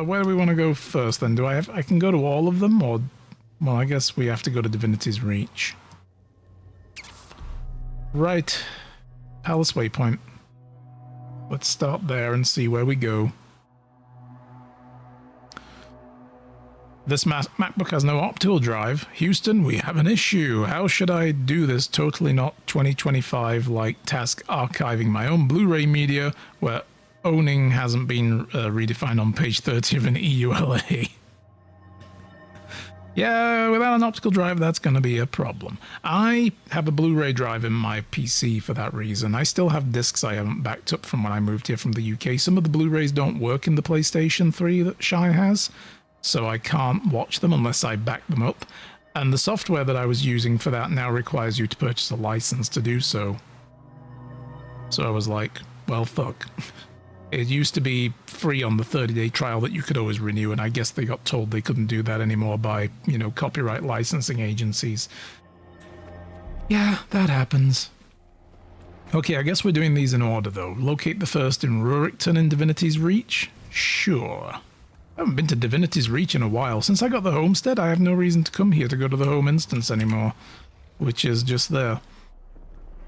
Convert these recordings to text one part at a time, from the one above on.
where do we want to go first then? I can go to all of them, or... Well, I guess we have to go to Divinity's Reach. Right. Palace Waypoint. Let's start there and see where we go. This MacBook has no optical drive. Houston, we have an issue. How should I do this totally not 2025-like task archiving my own Blu-ray media where owning hasn't been redefined on page 30 of an EULA? Yeah, without an optical drive, that's going to be a problem. I have a Blu-ray drive in my PC for that reason. I still have discs I haven't backed up from when I moved here from the UK. Some of the Blu-rays don't work in the PlayStation 3 that Shy has, so I can't watch them unless I back them up. And the software that I was using for that now requires you to purchase a license to do so. So I was like, well, fuck. It used to be free on the 30-day trial that you could always renew, and I guess they got told they couldn't do that anymore by, you know, copyright licensing agencies. Yeah, that happens. Okay, I guess we're doing these in order, though. Locate the first in Rurikton in Divinity's Reach? Sure. I haven't been to Divinity's Reach in a while. Since I got the homestead, I have no reason to come here to go to the home instance anymore, which is just there.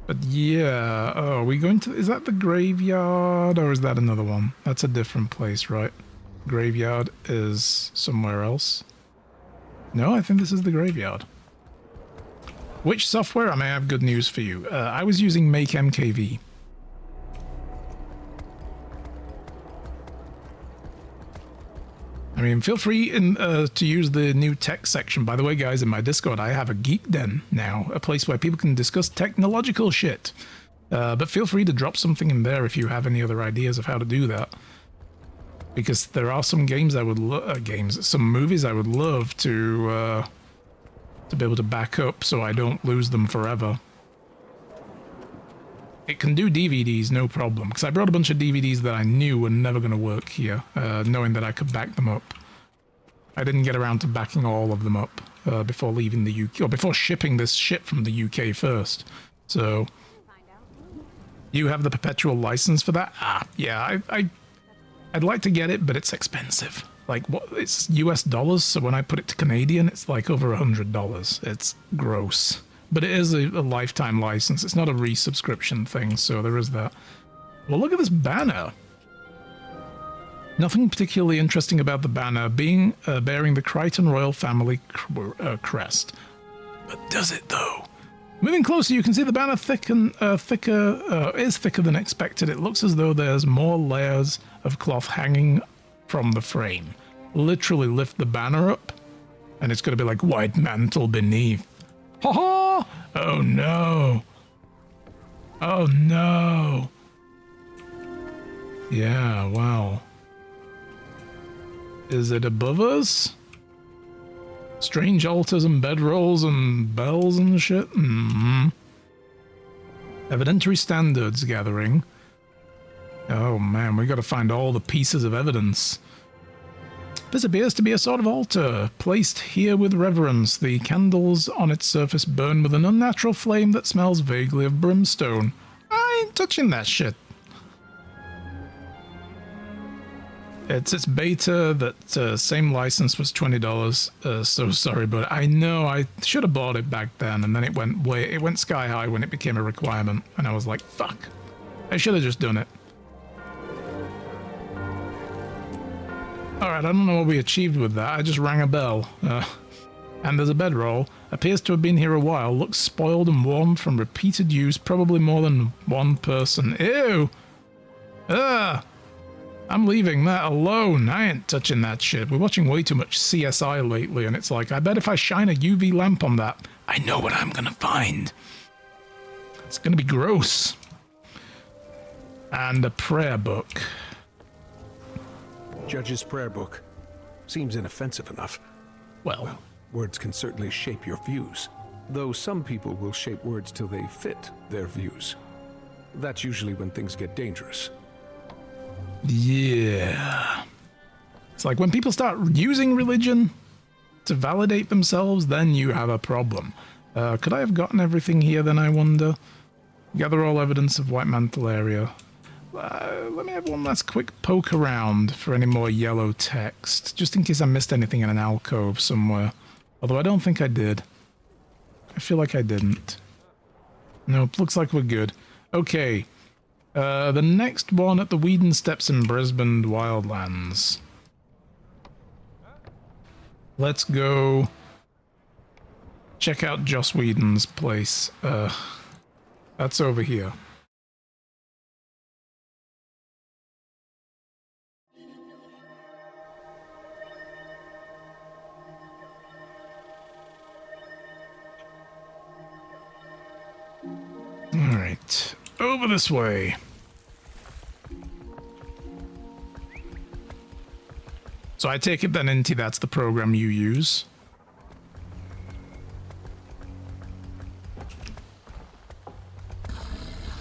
But yeah, oh, are we going to... Is that the graveyard, or is that another one? That's a different place, right? Graveyard is somewhere else. No, I think this is the graveyard. Which software? I may have good news for you. I was using Make MKV. I mean, feel free to use the new tech section. By the way, guys, in my Discord, I have a Geek Den now, a place where people can discuss technological shit. But feel free to drop something in there if you have any other ideas of how to do that. Because there are some games I would some movies I would love to be able to back up so I don't lose them forever. It can do DVDs, no problem, because I brought a bunch of DVDs that I knew were never going to work here, knowing that I could back them up. I didn't get around to backing all of them up before leaving the UK, or before shipping this shit from the UK first. So, you have the perpetual license for that? Ah, yeah, I'd like to get it, but it's expensive. Like, what? It's US dollars, so when I put it to Canadian, it's like over $100. It's gross. But it is a lifetime license. It's not a resubscription thing, so there is that. Well, look at this banner. Nothing particularly interesting about the banner, bearing the Crichton royal family crest. But does it, though? Moving closer, you can see the banner is thicker than expected. It looks as though there's more layers of cloth hanging from the frame. Literally lift the banner up, and it's going to be like white mantle beneath. Ha ha! Oh no! Oh no! Yeah, wow. Is it above us? Strange altars and bedrolls and bells and shit? Mm-hmm. Evidentiary standards gathering. Oh man, we gotta find all the pieces of evidence. This appears to be a sort of altar, placed here with reverence. The candles on its surface burn with an unnatural flame that smells vaguely of brimstone. I ain't touching that shit. It's beta, that same license was $20, so sorry, but I know I should have bought it back then, and then it went sky high when it became a requirement, and I was like, fuck, I should have just done it. Alright, I don't know what we achieved with that. I just rang a bell. And there's a bedroll. Appears to have been here a while. Looks spoiled and worn from repeated use. Probably more than one person. Ew! Ugh! I'm leaving that alone. I ain't touching that shit. We're watching way too much CSI lately, and it's like, I bet if I shine a UV lamp on that, I know what I'm gonna find. It's gonna be gross. And a prayer book. Judge's prayer book. Seems inoffensive enough. Well, words can certainly shape your views, though some people will shape words till they fit their views. That's usually when things get dangerous. Yeah. It's like when people start using religion to validate themselves, then you have a problem. Could I have gotten everything here then, I wonder? Gather all evidence of White Mantle area. let me have one last quick poke around for any more yellow text, just in case I missed anything in an alcove somewhere. Although I don't think I did. I feel like I didn't. Nope, looks like we're good. Okay. The next one at the Whedon Steps in Brisbane Wildlands. Let's go check out Joss Whedon's place. That's over here. Alright, over this way. So I take it then, Inti, that's the program you use?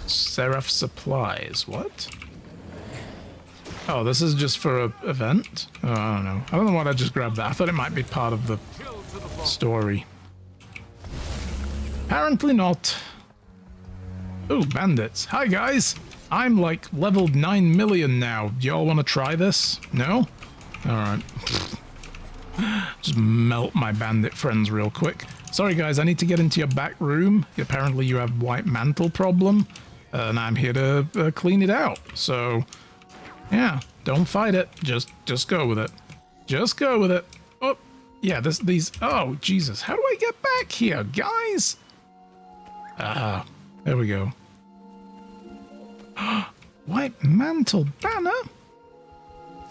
Seraph Supplies, what? Oh, this is just for an event? Oh, I don't know. I don't know why I just grabbed that. I thought it might be part of the story. Apparently not. Ooh, bandits. Hi, guys. I'm like leveled 9 million now. Do y'all want to try this? No? Alright. Just melt my bandit friends real quick. Sorry, guys. I need to get into your back room. Apparently you have white mantle problem. And I'm here to clean it out. So, yeah. Don't fight it. Just go with it. Just go with it. Oh, yeah. These... Oh, Jesus. How do I get back here, guys? There we go. White mantle banner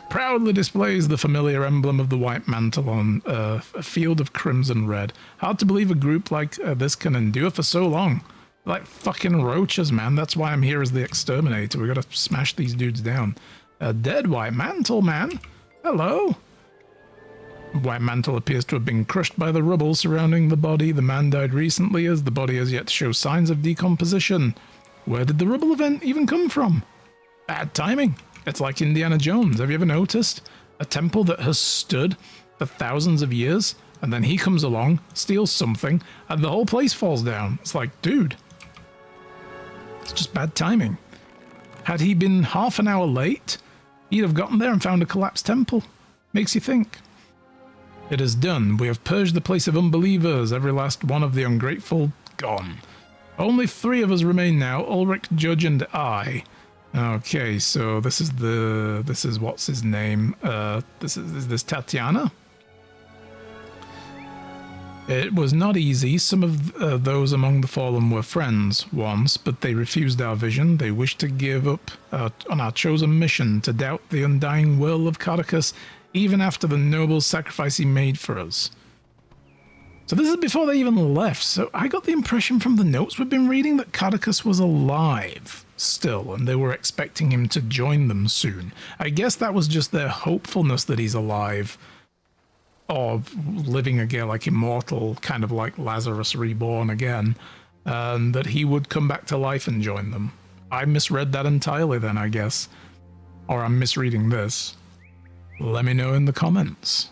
proudly displays the familiar emblem of the white mantle on a field of crimson red. Hard to believe a group like this can endure for so long. Like fucking roaches, man. That's why I'm here as the exterminator. We gotta smash these dudes down. A dead white mantle, man. Hello. White mantle appears to have been crushed by the rubble surrounding the body. The man died recently, as the body has yet to show signs of decomposition. Where did the rubble event even come from? Bad timing. It's like Indiana Jones. Have you ever noticed? A temple that has stood for thousands of years, and then he comes along, steals something, and the whole place falls down. It's like, dude. It's just bad timing. Had he been half an hour late, he'd have gotten there and found a collapsed temple. Makes you think. It is done. We have purged the place of unbelievers, every last one of the ungrateful gone. Only 3 of us remain now, Ulrich, Judge, and I. Okay, so this is what's his name? Is this Tatiana? It was not easy. Some of those among the fallen were friends once, but they refused our vision. They wished to give up on our chosen mission, to doubt the undying will of Cardicus, even after the noble sacrifice he made for us. So this is before they even left. So I got the impression from the notes we've been reading that Cardicus was alive still, and they were expecting him to join them soon. I guess that was just their hopefulness that he's alive, or living again, like immortal, kind of like Lazarus reborn again, and that he would come back to life and join them. I misread that entirely then, I guess. Or I'm misreading this. Let me know in the comments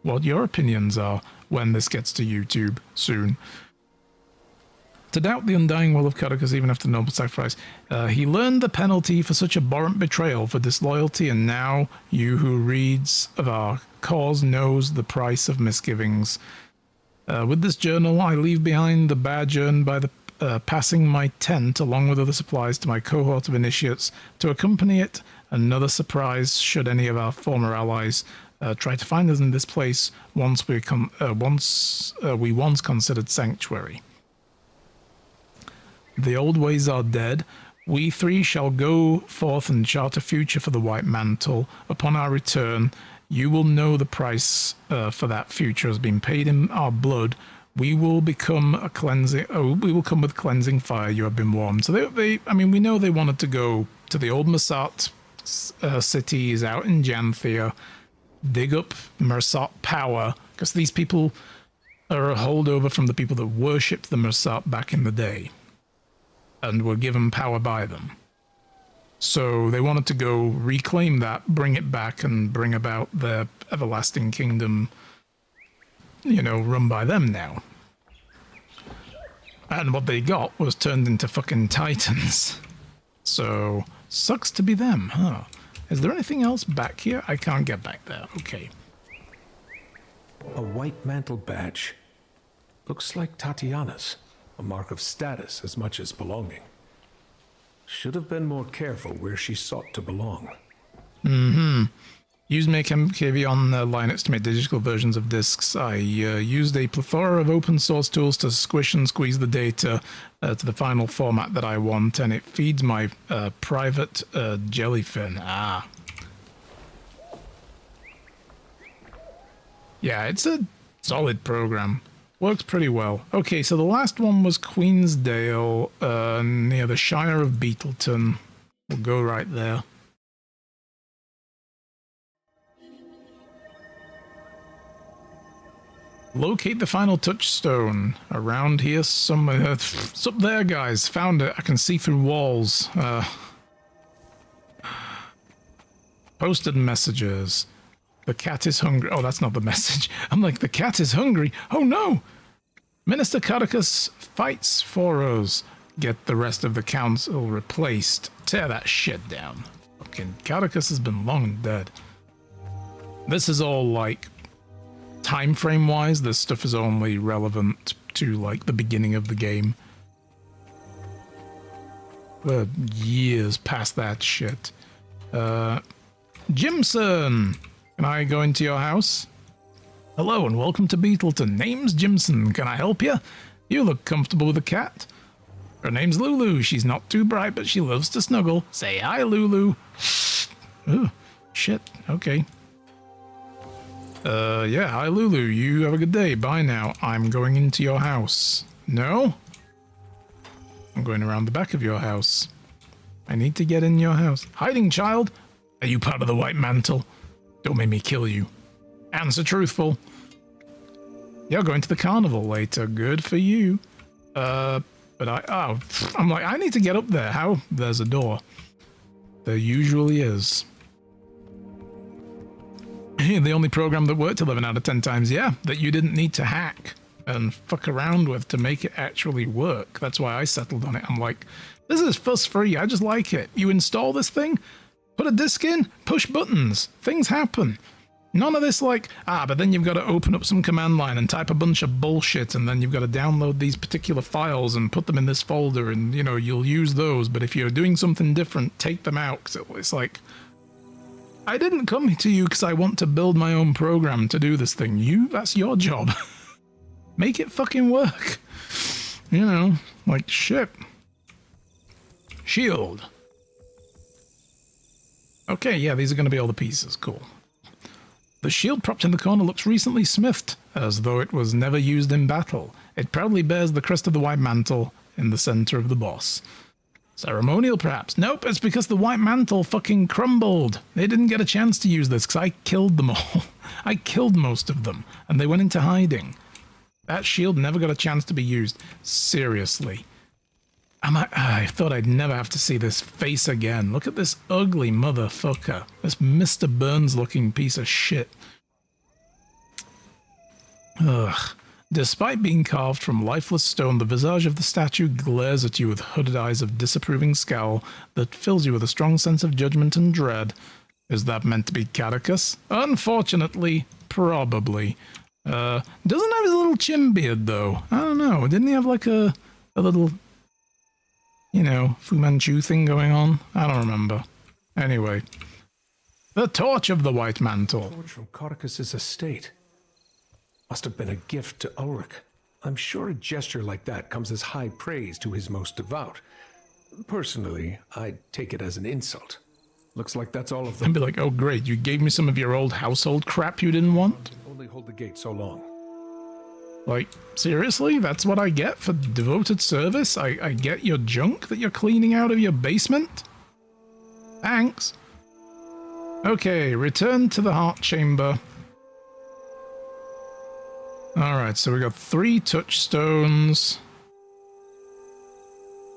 what your opinions are when this gets to YouTube soon. To doubt the undying will of Cardicus even after noble sacrifice. He learned the penalty for such abhorrent betrayal, for disloyalty, and now you who reads of our cause knows the price of misgivings. With this journal, I leave behind the badge earned by the passing my tent along with other supplies to my cohort of initiates. To accompany it, another surprise should any of our former allies try to find us in this place once we once considered sanctuary. The old ways are dead. We 3 shall go forth and chart a future for the white mantle. Upon our return, you will know the price for that future has been paid in our blood. We will become a cleansing. Oh, we will come with cleansing fire. You have been warned. So I mean, we know they wanted to go to the old Mersat cities out in Janthir, dig up Mersat power, because these people are a holdover from the people that worshipped the Mersat back in the day, and were given power by them. So they wanted to go reclaim that, bring it back, and bring about their everlasting kingdom, you know, run by them now. And what they got was turned into fucking titans. So, sucks to be them, huh? Is there anything else back here? I can't get back there. Okay. A white mantle badge. Looks like Tatiana's. A mark of status as much as belonging. Should have been more careful where she sought to belong. Used Make MKV on Linux to make digital versions of disks. I used a plethora of open source tools to squish and squeeze the data to the final format that I want, and it feeds my private jellyfin. Ah. Yeah, it's a solid program. Works pretty well. Okay, so the last one was Queensdale, near the Shire of Beetleton. We'll go right there. Locate the final touchstone. Around here somewhere. It's up there, guys. Found it. I can see through walls. Posted messages. The cat is hungry. Oh, that's not the message. I'm like, the cat is hungry. Oh, no. Minister Cardicus fights for us. Get the rest of the council replaced. Tear that shit down. Fucking Cardicus has been long dead. This is all like... time frame wise, this stuff is only relevant to like the beginning of the game. We're years past that shit. Jimson! Can I go into your house? Hello and welcome to Beetleton. Name's Jimson. Can I help you? You look comfortable with a cat. Her name's Lulu. She's not too bright, but she loves to snuggle. Say hi, Lulu. Ooh, shit. Okay. Yeah, hi Lulu, you have a good day, bye now. I'm going into your house. No? I'm going around the back of your house. I need to get in your house. Hiding child? Are you part of the White Mantle? Don't make me kill you. Answer truthful. You're going to the carnival later, good for you. I'm like, I need to get up there. How? There's a door. There usually is. The only program that worked 11 out of 10 times, yeah, that you didn't need to hack and fuck around with to make it actually work. That's why I settled on it. I'm like, this is fuss free. I just like it. You install this thing, put a disk in, push buttons. Things happen. None of this like, but then you've got to open up some command line and type a bunch of bullshit, and then you've got to download these particular files and put them in this folder, and, you know, you'll use those. But if you're doing something different, take them out. 'Cause it's like, I didn't come to you because I want to build my own program to do this thing. That's your job. Make it fucking work. You know, like shit. Shield. Okay, yeah, these are going to be all the pieces. Cool. The shield propped in the corner looks recently smithed, as though it was never used in battle. It proudly bears the crest of the White Mantle in the center of the boss. Ceremonial, perhaps? Nope, it's because the White Mantle fucking crumbled. They didn't get a chance to use this because I killed them all. I killed most of them, and they went into hiding. That shield never got a chance to be used. Seriously. I thought I'd never have to see this face again. Look at this ugly motherfucker. This Mr. Burns-looking piece of shit. Ugh. Despite being carved from lifeless stone, the visage of the statue glares at you with hooded eyes of disapproving scowl that fills you with a strong sense of judgment and dread. Is that meant to be Cardicus? Unfortunately, probably. Doesn't have his little chin beard, though. I don't know. Didn't he have like a little, you know, Fu Manchu thing going on? I don't remember. Anyway. The Torch of the White Mantle. Torch from Cardicus's estate. Must have been a gift to Ulrich. I'm sure a gesture like that comes as high praise to his most devout. Personally, I'd take it as an insult. Looks like that's all of them. And be like, oh great, you gave me some of your old household crap you didn't want? Only hold the gate so long. Like, seriously? That's what I get for devoted service? I get your junk that you're cleaning out of your basement? Thanks. Okay, return to the heart chamber. Alright, so we got 3 touchstones.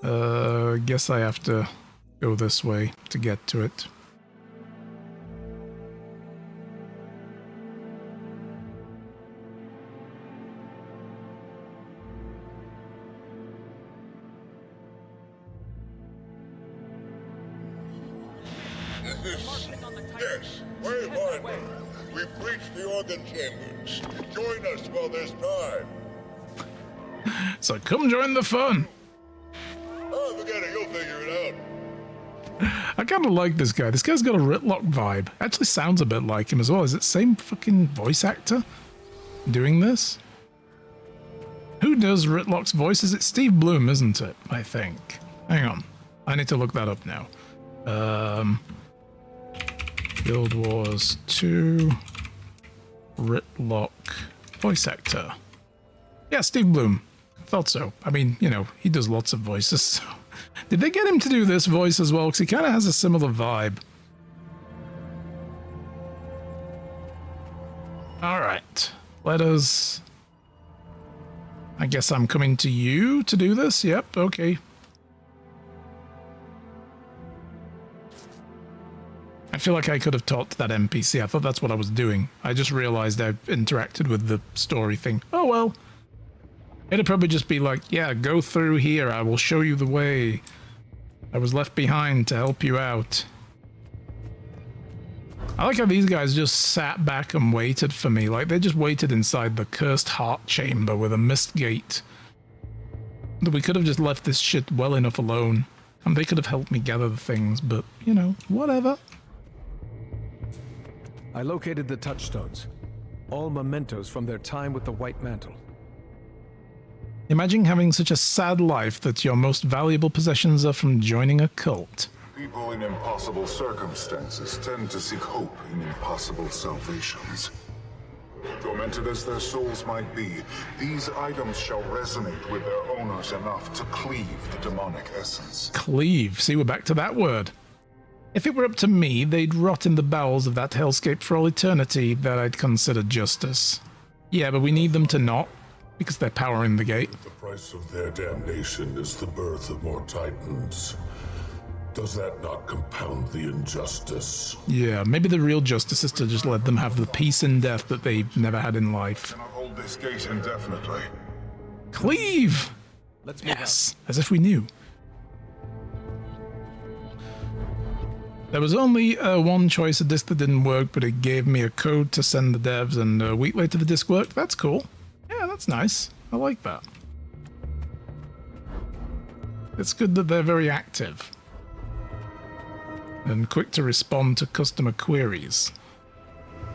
Guess I have to go this way to get to it. this? Yes, way behind me. We've breached the organ chambers. Join us while there's time. So come join the fun. Oh, forget it. You'll figure it out. I kind of like this guy. This guy's got a Ritlock vibe. Actually sounds a bit like him as well. Is it same fucking voice actor doing this? Who does Ritlock's voice? Is it Steve Bloom, isn't it? I think. Hang on. I need to look that up now. Guild Wars 2 Ritlock voice actor. Yeah, Steve Bloom. Thought so. I mean, you know, he does lots of voices. So. Did they get him to do this voice as well? Because he kind of has a similar vibe. Alright. Let us... I guess I'm coming to you to do this? Yep, okay. I feel like I could have talked to that NPC. I thought that's what I was doing. I just realized I interacted with the story thing. Oh well. It'd probably just be like, yeah, go through here. I will show you the way. I was left behind to help you out. I like how these guys just sat back and waited for me. Like, they just waited inside the cursed heart chamber with a mist gate. We could have just left this shit well enough alone. And they could have helped me gather the things, but, you know, whatever. I located the touchstones. All mementos from their time with the White Mantle. Imagine having such a sad life that your most valuable possessions are from joining a cult. People in impossible circumstances tend to seek hope in impossible salvations. Tormented as their souls might be, these items shall resonate with their owners enough to cleave the demonic essence. Cleave. See, we're back to that word. If it were up to me, they'd rot in the bowels of that hellscape for all eternity that I'd consider justice. Yeah, but we need them to not, because they're powering the gate. The price of their damnation is the birth of more titans. Does that not compound the injustice? Yeah, maybe the real justice is to just let them have the peace in death that they've never had in life. Cannot hold this gate indefinitely. Cleave! Let's move Yes, as if we knew. There was only one choice of disc that didn't work, but it gave me a code to send the devs, and a week later the disc worked. That's cool. Yeah, that's nice. I like that. It's good that they're very active and quick to respond to customer queries.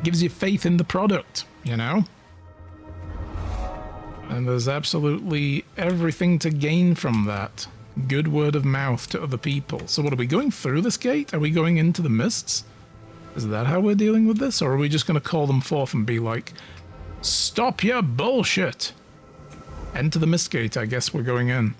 Gives you faith in the product, you know? And there's absolutely everything to gain from that. Good word of mouth to other people. So what, are we going through this gate? Are we going into the mists? Is that how we're dealing with this? Or are we just going to call them forth and be like, stop your bullshit? Enter the mist gate, I guess we're going in.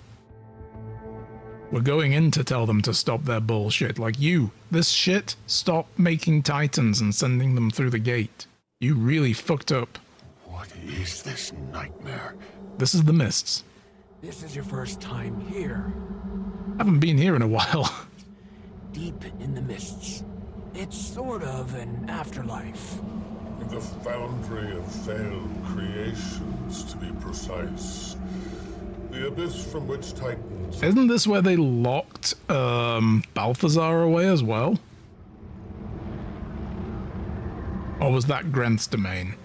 We're going in to tell them to stop their bullshit. Like, you, this shit, stop making titans and sending them through the gate. You really fucked up. What is this nightmare? This is the mists. This is your first time here, Haven't been here in a while. deep in the mists. It's sort of an afterlife. The foundry of failed creations, to be precise. The abyss from which titans... Isn't this where they locked Balthazar away as well? Or was that Grenth's domain?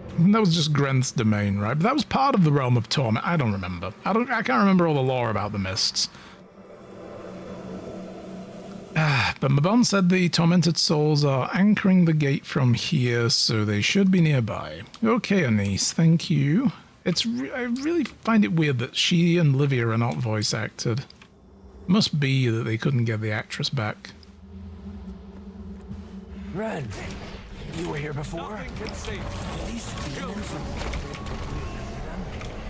I think that was just Grenth's domain, right? But that was part of the realm of torment. I don't remember. I can't remember all the lore about the mists. But Mabon said the tormented souls are anchoring the gate from here, so they should be nearby. Okay, Anise, thank you. I really find it weird that she and Livia are not voice acted. Must be that they couldn't get the actress back. Ren, you were here before?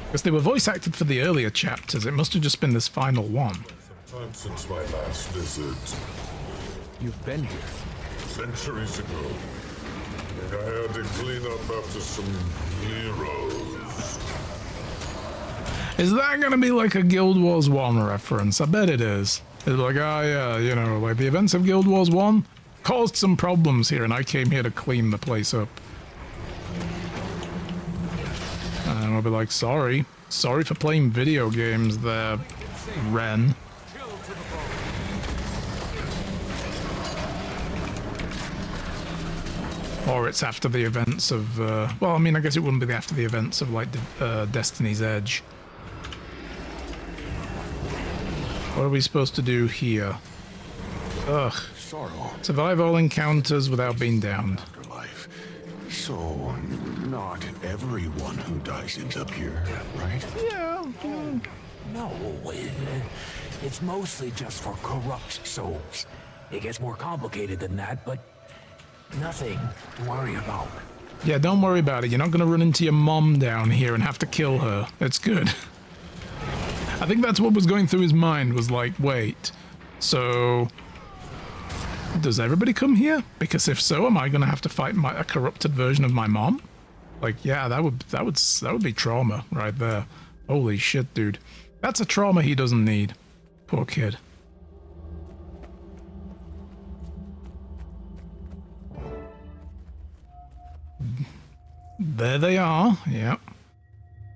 Because they were voice acted for the earlier chapters, it must have just been this final one. Time since my last visit. You've been here. Centuries ago. And I had to clean up after some heroes. Is that going to be like a Guild Wars 1 reference? I bet it is. It's like, oh yeah, you know, like the events of Guild Wars 1 caused some problems here and I came here to clean the place up. And I'll be like, sorry. Sorry for playing video games there, Ren. Or it's after the events of, well, I mean, I guess it wouldn't be after the events of, like, Destiny's Edge. What are we supposed to do here? Ugh. Sorrow. Survive all encounters without being downed. Afterlife. So, not everyone who dies ends up here, right? Yeah. No, it's mostly just for corrupt souls. It gets more complicated than that, but nothing to worry about. Yeah, don't worry about it. You're not going to run into your mom down here and have to kill her. It's good. I think that's what was going through his mind, was like, wait, so does everybody come here? Because if so, am I going to have to fight a corrupted version of my mom? Like, yeah, that would be trauma right there. Holy shit, dude. That's a trauma he doesn't need. Poor kid. There they are, yep.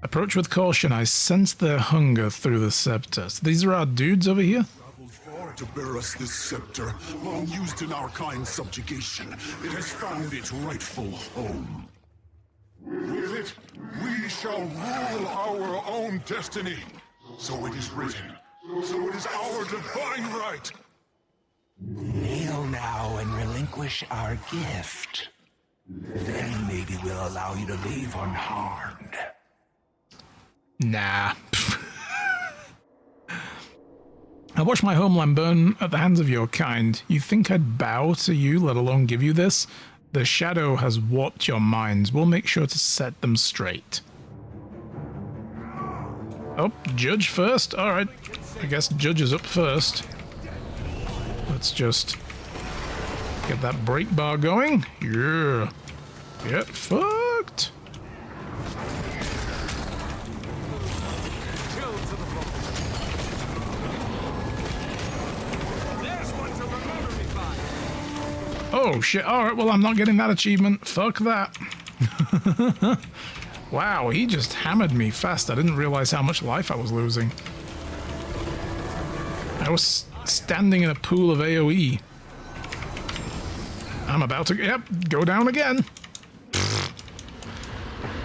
Approach with caution. I sense their hunger through the scepter. So these are our dudes over here? Traveled far to bear us this scepter, long used in our kind's subjugation. It has found its rightful home. With it, we shall rule our own destiny. So it is written. So it is our divine right. Kneel now and relinquish our gift. Then maybe we'll allow you to leave unharmed. Nah. I watched my homeland burn at the hands of your kind. You think I'd bow to you, let alone give you this? The shadow has warped your minds. We'll make sure to set them straight. Oh, Judge first? Alright. I guess Judge is up first. Let's just get that brake bar going. Yeah. Get fucked. Oh shit, alright, well I'm not getting that achievement. Fuck that. Wow, he just hammered me fast. I didn't realize how much life I was losing. I was standing in a pool of AoE. I'm about to, yep, go down again.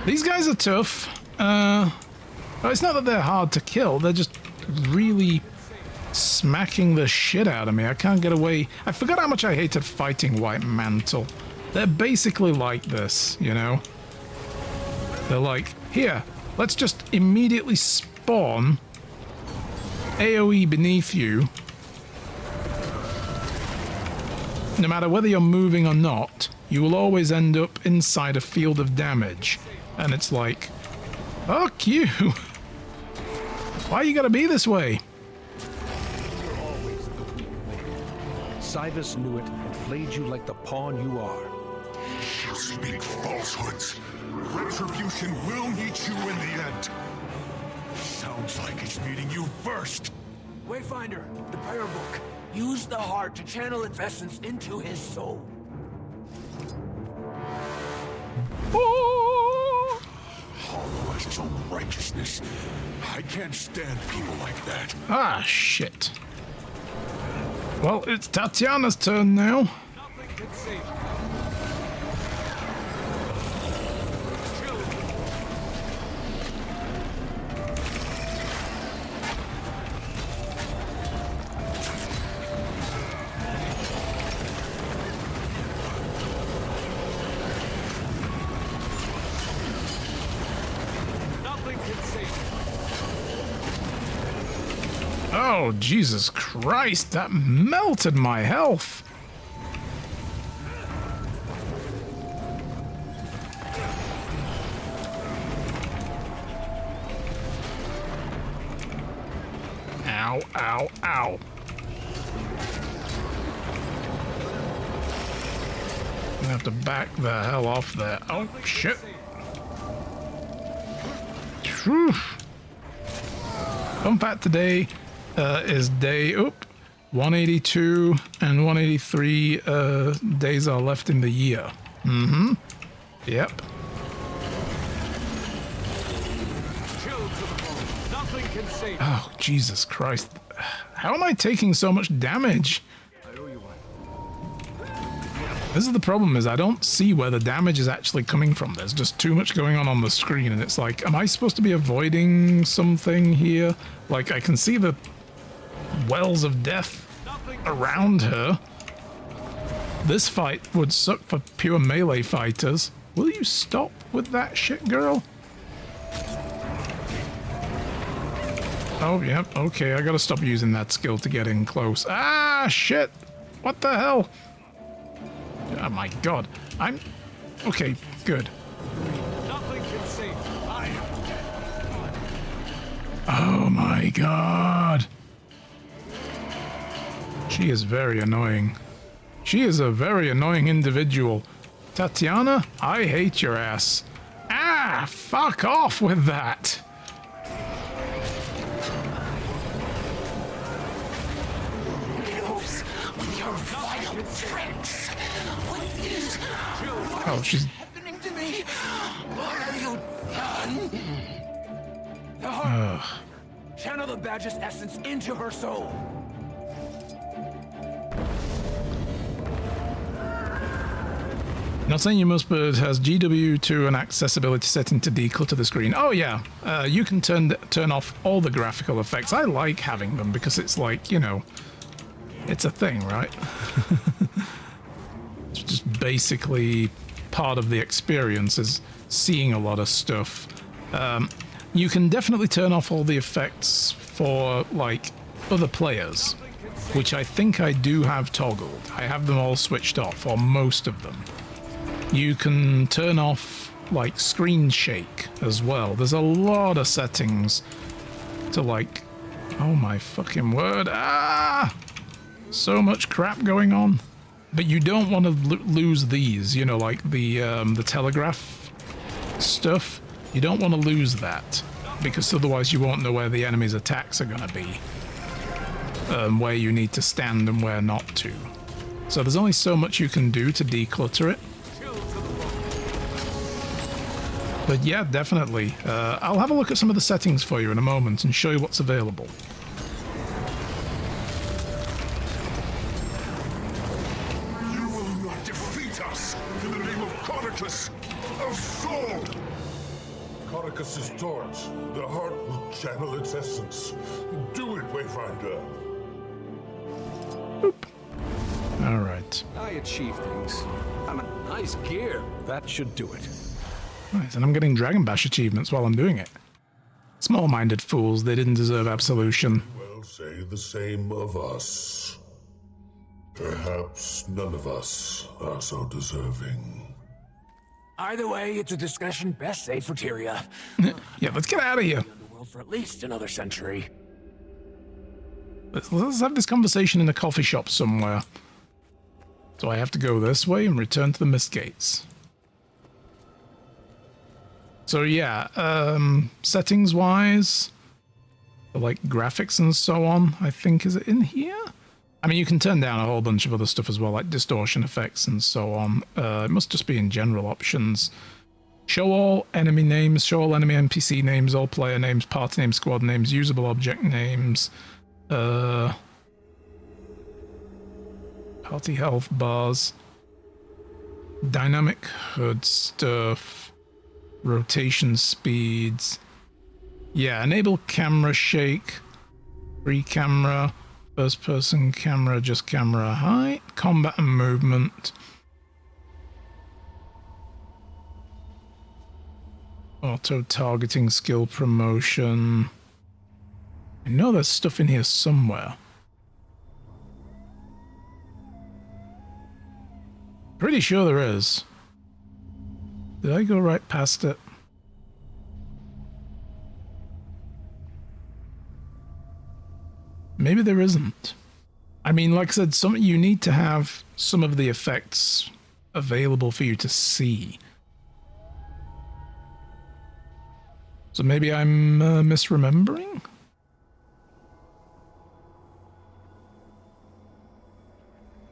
These guys are tough. It's not that they're hard to kill, they're just really smacking the shit out of me. I can't get away. I forgot how much I hated fighting White Mantle. They're basically like this, you know? They're like, here, let's just immediately spawn AoE beneath you. No matter whether you're moving or not, you will always end up inside a field of damage. And it's like, fuck you. Why you gotta be this way? Cyrus knew it and played you like the pawn you are. You speak falsehoods. Retribution will meet you in the end. Sounds like it's meeting you first. Wayfinder, the prayer book. Use the heart to channel its essence into his soul. Oh! Hollow as his own righteousness. I can't stand people like that. Ah, shit. Well, it's Tatiana's turn now. Nothing can save you. Oh, Jesus Christ, that melted my health. Ow, ow, ow. I'm gonna have to back the hell off there. Oh, shit. Whew. Fun fact today is day 182 and 183 days are left in the year. Mm-hmm. Yep. Oh, Jesus Christ. How am I taking so much damage? This is the problem, is I don't see where the damage is actually coming from. There's just too much going on the screen, and it's like, am I supposed to be avoiding something here? Like, I can see the wells of death around her. This fight would suck for pure melee fighters. Will you stop with that shit, girl? Oh, yeah, okay, I gotta stop using that skill to get in close. Ah, shit! What the hell? Oh my god. I'm... Okay, good. Nothing can save you. Oh my god. She is very annoying. She is a very annoying individual. Tatiana, I hate your ass. Ah, fuck off with that. Oh, she's... Happening to me? What have you done? Channel the badge's essence into her soul. Not saying you must, but it has GW2 and accessibility setting to declutter the screen. Oh yeah, you can turn off all the graphical effects. I like having them because it's like, you know, it's a thing, right? It's just basically part of the experience is seeing a lot of stuff. You can definitely turn off all the effects for like other players, which I think I do have toggled. I have them all switched off, or most of them. You can turn off like screen shake as well. There's a lot of settings to like, oh my fucking word, so much crap going on. But you don't want to lose these, you know, like the telegraph stuff. You don't want to lose that, because otherwise you won't know where the enemy's attacks are going to be, where you need to stand and where not to. So there's only so much you can do to declutter it. But yeah, definitely. I'll have a look at some of the settings for you in a moment and show you what's available. You will not defeat us in the name of Codicus of Soul! Codicus's torch, the heart will channel its essence. Do it, Wayfinder. Boop. All right. I achieve things. I'm a nice gear. That should do it. Right, and I'm getting Dragon Bash achievements while I'm doing it. Small-minded fools, they didn't deserve Absolution. Well, say the same of us. Perhaps none of us are so deserving. Either way, it's a discussion best saved for Tyria. Yeah, let's get out of here. Underworld for at least another century. Let's have this conversation in a coffee shop somewhere. So I have to go this way and return to the Mist Gates. So yeah, settings-wise, like graphics and so on, I think, is it in here? I mean, you can turn down a whole bunch of other stuff as well, like distortion effects and so on. It must just be in general options. Show all enemy names, show all enemy NPC names, all player names, party names, squad names, usable object names, party health bars, dynamic HUD stuff, rotation speeds. Yeah, enable camera shake, free camera, first person camera, just camera height, combat and movement. Auto targeting, skill promotion. I know there's stuff in here somewhere. Pretty sure there is. Did I go right past it? Maybe there isn't. I mean, like I said, you need to have some of the effects available for you to see. So maybe I'm misremembering?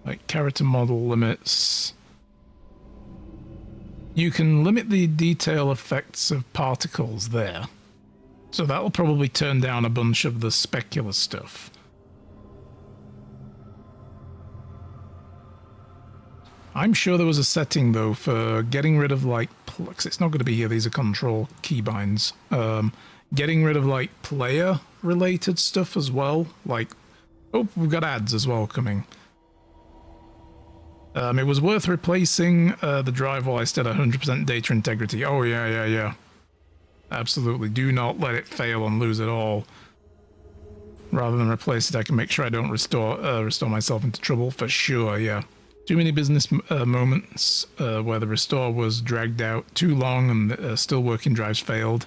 Like character model limits. You can limit the detail effects of particles there. So that'll probably turn down a bunch of the specular stuff. I'm sure there was a setting, though, for getting rid of, like, because it's not going to be here, these are control keybinds. Getting rid of, like, player-related stuff as well. Like, oh, we've got ads as well coming. It was worth replacing the drive while I still had 100% data integrity. Oh, yeah. Absolutely. Do not let it fail and lose it all. Rather than replace it, I can make sure I don't restore myself into trouble, for sure, yeah. Too many business moments where the restore was dragged out too long and still working drives failed.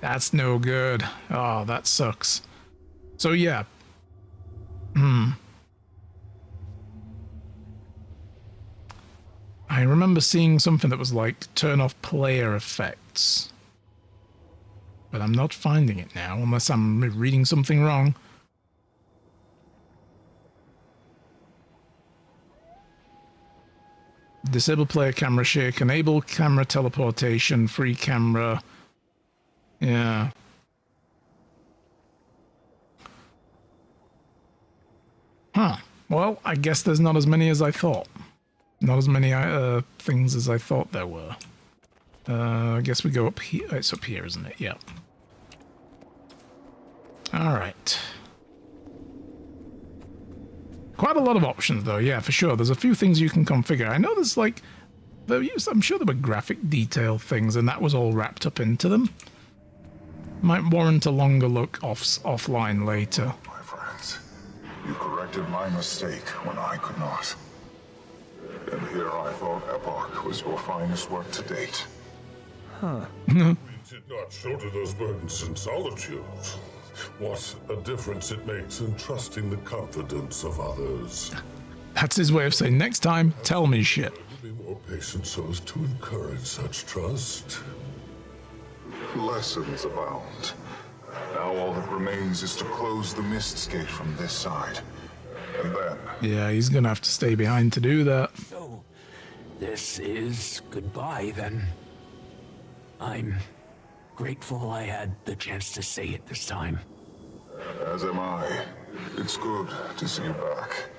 That's no good. Oh, that sucks. So, yeah. I remember seeing something that was like turn off player effects. But I'm not finding it now, unless I'm reading something wrong. Disable player camera shake, enable camera teleportation, free camera. Yeah. Huh. Well, I guess there's not as many as I thought. Not as many things as I thought there were. I guess we go up here. It's up here, isn't it? Yeah. Alright. Quite a lot of options, though, yeah, for sure. There's a few things you can configure. I know there's, like... I'm sure there were graphic detail things, and that was all wrapped up into them. Might warrant a longer look offline later. My friends, you corrected my mistake when I could not. And here I thought Epoch was your finest work to date. We did not shoulder those burdens in solitude. What a difference it makes in trusting the confidence of others. That's his way of saying, next time, tell me shit. Be more patient so as to encourage such trust. Lessons abound. Now all that remains is to close the mist gate from this side. And then... Yeah, he's gonna have to stay behind to do that. So, this is goodbye, then. I'm grateful I had the chance to say it this time. As am I. It's good to see you back.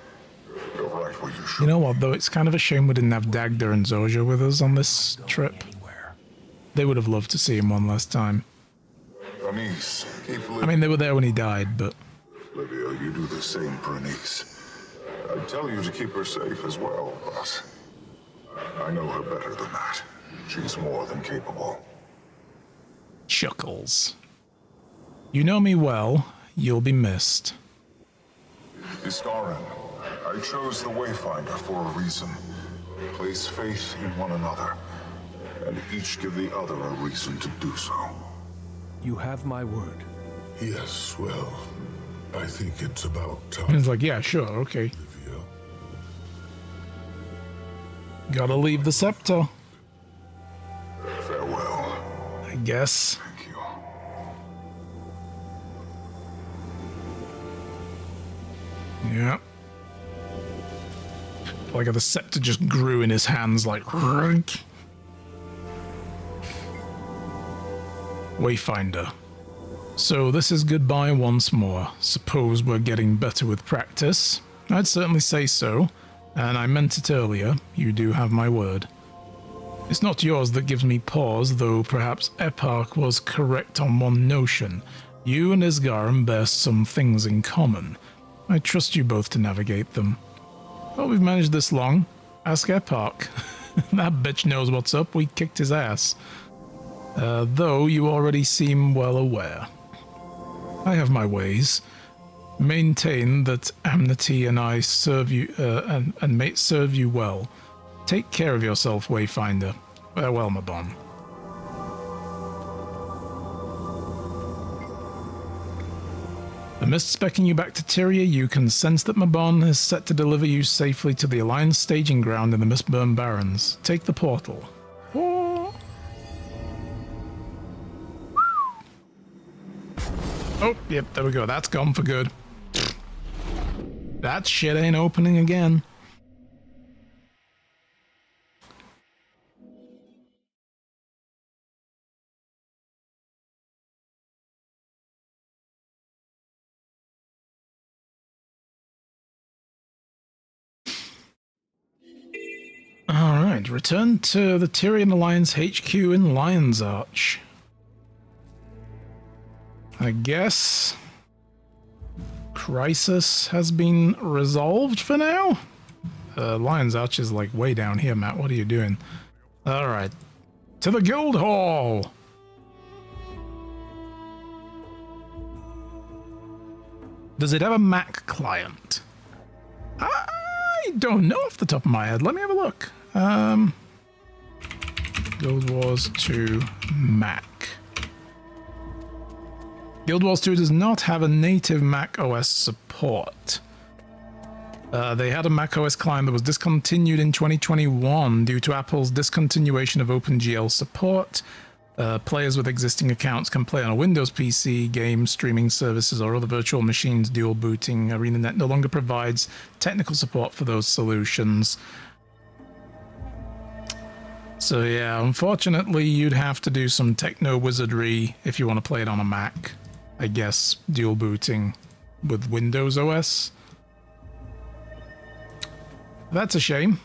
You're right where you should. You know what, though? It's kind of a shame we didn't have Dagda and Zojja with us on this trip. Anywhere. They would have loved to see him one last time. Anise, keep living. I mean, they were there when he died, but... Livia, you do the same for Anise. I'd tell you to keep her safe as well, but... I know her better than that. She's more than capable. Chuckles. You know me well. You'll be missed. Iskarin, I chose the Wayfinder for a reason. Place faith in one another, and each give the other a reason to do so. You have my word. Yes, well, I think it's about time. He's like, yeah, sure, okay. Livia. Gotta leave the scepter, Farewell. I guess. Thank you. Yeah. Like the scepter just grew in his hands like... Wayfinder. So this is goodbye once more. Suppose we're getting better with practice. I'd certainly say so. And I meant it earlier. You do have my word. It's not yours that gives me pause, though perhaps Eparch was correct on one notion. You and Isgarum bear some things in common. I trust you both to navigate them. Well, we've managed this long. Ask Eparch. That bitch knows what's up. We kicked his ass. Though you already seem well aware. I have my ways. Maintain that Amnesty and I serve you, and may serve you well. Take care of yourself, Wayfinder. Farewell, Mabon. The mist specking you back to Tyria, you can sense that Mabon is set to deliver you safely to the Alliance staging ground in the Mistburn Barrens. Take the portal. Oh, yep, there we go. That's gone for good. That shit ain't opening again. Alright, return to the Tyrian Alliance HQ in Lion's Arch. I guess crisis has been resolved for now? Lion's Arch is like way down here, Matt. What are you doing? Alright. To the Guild Hall! Does it have a Mac client? I don't know off the top of my head. Let me have a look. Guild Wars 2 Mac. Guild Wars 2 does not have a native Mac OS support. They had a Mac OS client that was discontinued in 2021 due to Apple's discontinuation of OpenGL support. Players with existing accounts can play on a Windows PC, games, streaming services, or other virtual machines dual booting. ArenaNet no longer provides technical support for those solutions. So yeah, unfortunately you'd have to do some techno wizardry if you want to play it on a Mac. I guess dual booting with Windows OS. That's a shame.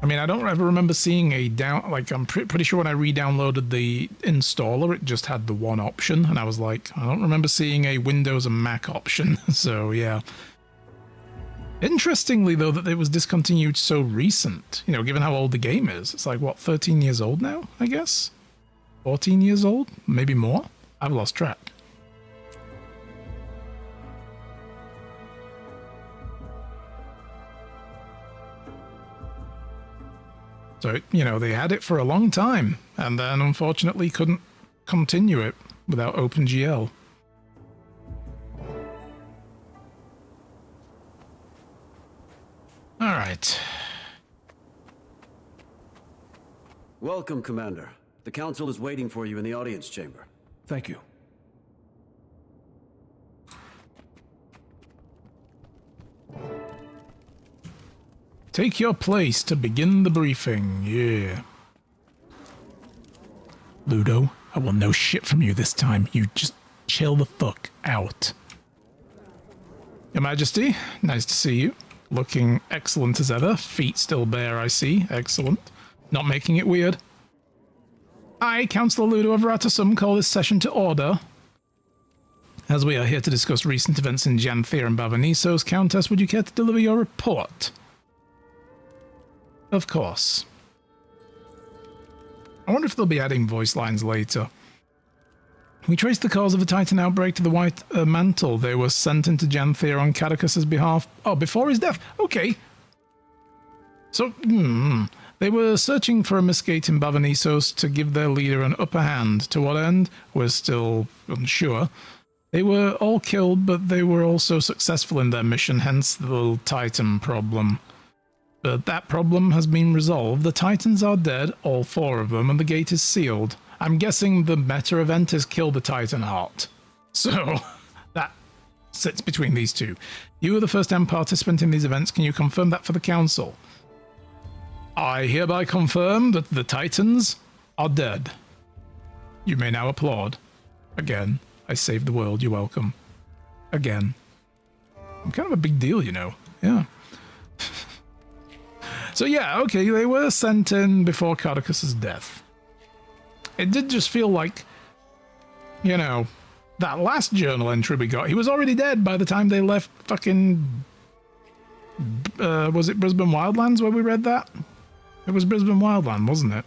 I mean, I don't ever remember seeing a like, I'm pretty sure when I re-downloaded the installer, it just had the one option, and I was like, I don't remember seeing a Windows and Mac option, so yeah. Interestingly, though, that it was discontinued so recent, you know, given how old the game is. It's like, what, 13 years old now, I guess? 14 years old? Maybe more? I've lost track. So, you know, they had it for a long time, and then unfortunately couldn't continue it without OpenGL. All right. Welcome, Commander. The Council is waiting for you in the audience chamber. Thank you. Take your place to begin the briefing, yeah. Ludo, I will know shit from you this time. You just chill the fuck out. Your Majesty, nice to see you. Looking excellent as ever. Feet still bare, I see. Excellent. Not making it weird. I, Councillor Ludo of Ratasum, call this session to order. As we are here to discuss recent events in Janthir and Bavanisos, Countess, would you care to deliver your report? Of course. I wonder if they'll be adding voice lines later. We traced the cause of the Titan outbreak to the White Mantle. They were sent into Janthir on Cadicus's behalf. Oh, before his death. Okay. So, they were searching for a misgate in Bavanisos to give their leader an upper hand. To what end? We're still unsure. They were all killed, but they were also successful in their mission, hence the little Titan problem. But that problem has been resolved. The Titans are dead, all 4 of them, and the gate is sealed. I'm guessing the meta event is kill the Titan heart. So, that sits between these two. You are the first M participant in these events. Can you confirm that for the Council? I hereby confirm that the Titans are dead. You may now applaud. Again, I saved the world. You're welcome. Again. I'm kind of a big deal, you know. Yeah. So yeah, okay, they were sent in before Cadicus's death. It did just feel like, you know, that last journal entry we got, he was already dead by the time they left fucking... was it Brisbane Wildlands where we read that? It was Brisbane Wildland, wasn't it?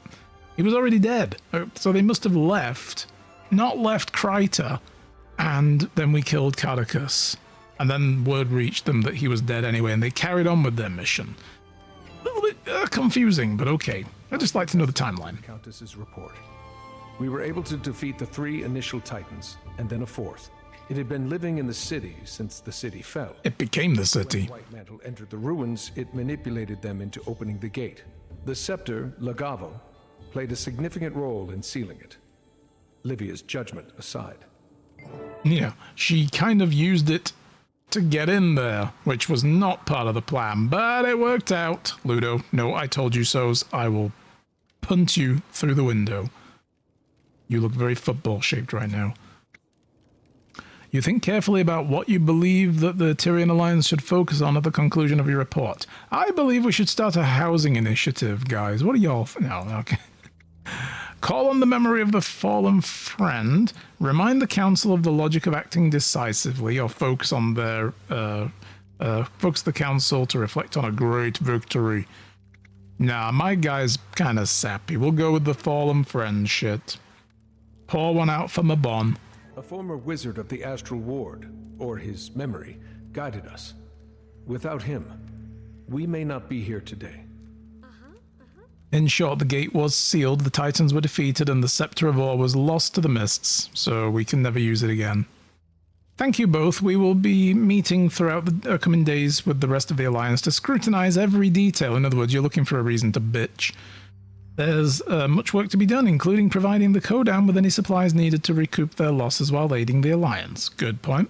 He was already dead. So they must have left, not left Kryta, and then we killed Cadicus. And then word reached them that he was dead anyway, and they carried on with their mission. A little bit confusing, but okay. I'd just like to know the timeline. Countess's report. We were able to defeat the 3 initial Titans, and then a 4th. It had been living in the city since the city fell. It became the city. When White Mantle entered the ruins, it manipulated them into opening the gate. The scepter, Lagavo, played a significant role in sealing it. Livia's judgment aside. Yeah, she kind of used it to get in there, which was not part of the plan, but it worked out. Ludo, no, I told you so's. I will punt you through the window. You look very football-shaped right now. You think carefully about what you believe that the Tyrian Alliance should focus on at the conclusion of your report. I believe we should start a housing initiative, guys. What are y'all... No, okay. Call on the memory of the fallen friend. Remind the council of the logic of acting decisively, or focus on their... focus the council to reflect on a great victory. Nah, my guy's kinda sappy. We'll go with the fallen friend shit. Pour one out for my bon. A former wizard of the Astral Ward, or his memory, guided us. Without him, we may not be here today. In short, the gate was sealed, the Titans were defeated, and the Scepter of Ore was lost to the mists, so we can never use it again. Thank you both. We will be meeting throughout the coming days with the rest of the Alliance to scrutinize every detail. In other words, you're looking for a reason to bitch. There's much work to be done, including providing the Codan with any supplies needed to recoup their losses while aiding the Alliance. Good point.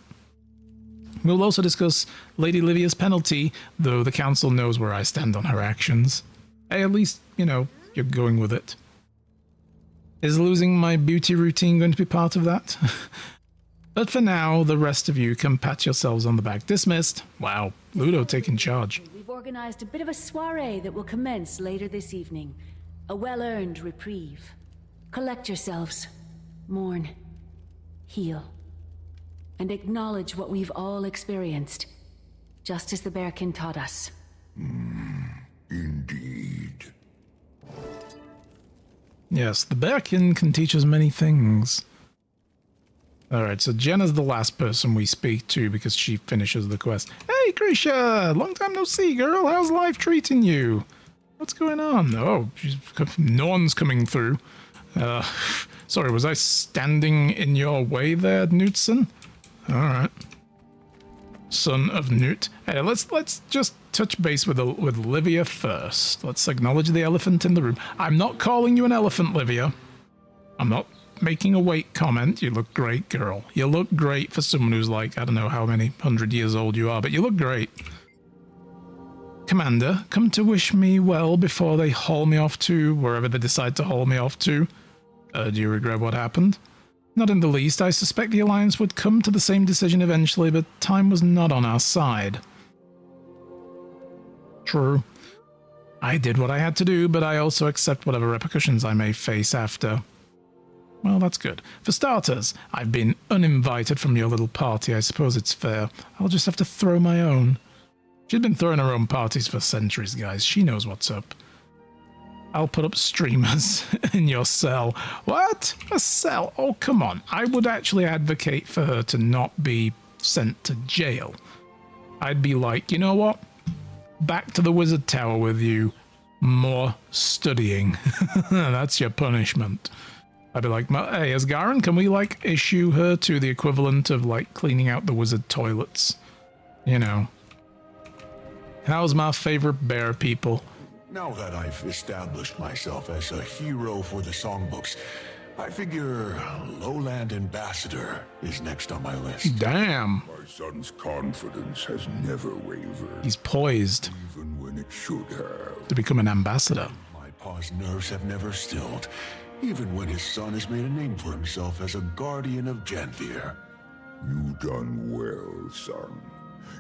We'll also discuss Lady Livia's penalty, though the Council knows where I stand on her actions. Hey, at least, you know, you're going with it. Is losing my beauty routine going to be part of that? But for now, the rest of you can pat yourselves on the back. Dismissed. Wow, Ludo taking charge. We've organized a bit of a soiree that will commence later this evening. A well-earned reprieve. Collect yourselves. Mourn. Heal. And acknowledge what we've all experienced. Just as the Bearkin taught us. Indeed. Yes, the Bearkin can teach us many things. Alright, so Jenna's the last person we speak to because she finishes the quest. Hey, Grisha! Long time no see, girl. How's life treating you? What's going on? Oh, no one's coming through. Sorry, was I standing in your way there, Knutson? Alright. Son of Newt. Hey, let's just touch base with Livia first. Let's acknowledge the elephant in the room. I'm not calling you an elephant, Livia. I'm not making a weight comment. You look great, girl. You look great for someone who's like, I don't know how many 100 years old you are, but you look great. Commander, come to wish me well before they haul me off to wherever they decide to haul me off to. Do you regret what happened? Not in the least. I suspect the Alliance would come to the same decision eventually, but time was not on our side. True. I did what I had to do, but I also accept whatever repercussions I may face after. Well, that's good. For starters, I've been uninvited from your little party. I suppose it's fair. I'll just have to throw my own. She's been throwing her own parties for centuries, guys. She knows what's up. I'll put up streamers in your cell. What? A cell? Oh, come on. I would actually advocate for her to not be sent to jail. I'd be like, you know what? Back to the Wizard Tower with you. More studying. That's your punishment. I'd be like, hey, Asgaran, can we, like, issue her to the equivalent of, like, cleaning out the wizard toilets? You know. How's my favorite bear, people? Now that I've established myself as a hero for the songbooks, I figure Lowland Ambassador is next on my list. Damn. My son's confidence has never wavered. He's poised. Even when it should have. To become an ambassador. My pa's nerves have never stilled, even when his son has made a name for himself as a guardian of Janthir. You done well, son.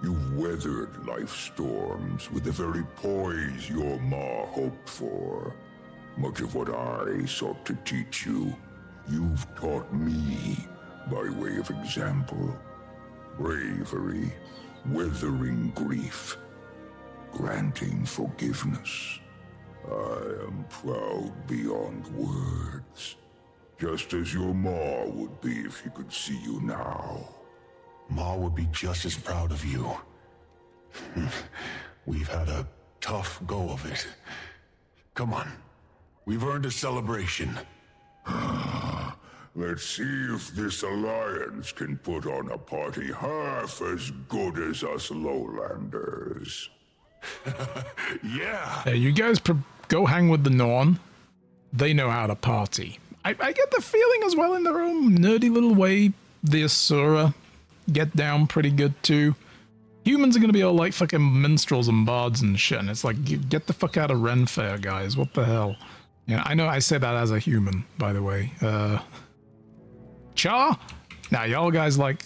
You've weathered life's storms with the very poise your ma hoped for. Much of what I sought to teach you, you've taught me by way of example. Bravery, weathering grief, granting forgiveness. I am proud beyond words. Just as your ma would be if she could see you now. Ma would be just as proud of you. We've had a tough go of it. Come on. We've earned a celebration. Let's see if this alliance can put on a party half as good as us lowlanders. Yeah! Hey, you guys go hang with the Norn. They know how to party. I get the feeling as well in their own nerdy little way, the Asura get down pretty good too. Humans are gonna be all like fucking minstrels and bards and shit, and it's like, get the fuck out of Ren Fair, guys. What the hell? Yeah, I know I say that as a human, by the way. Char? Now, y'all guys like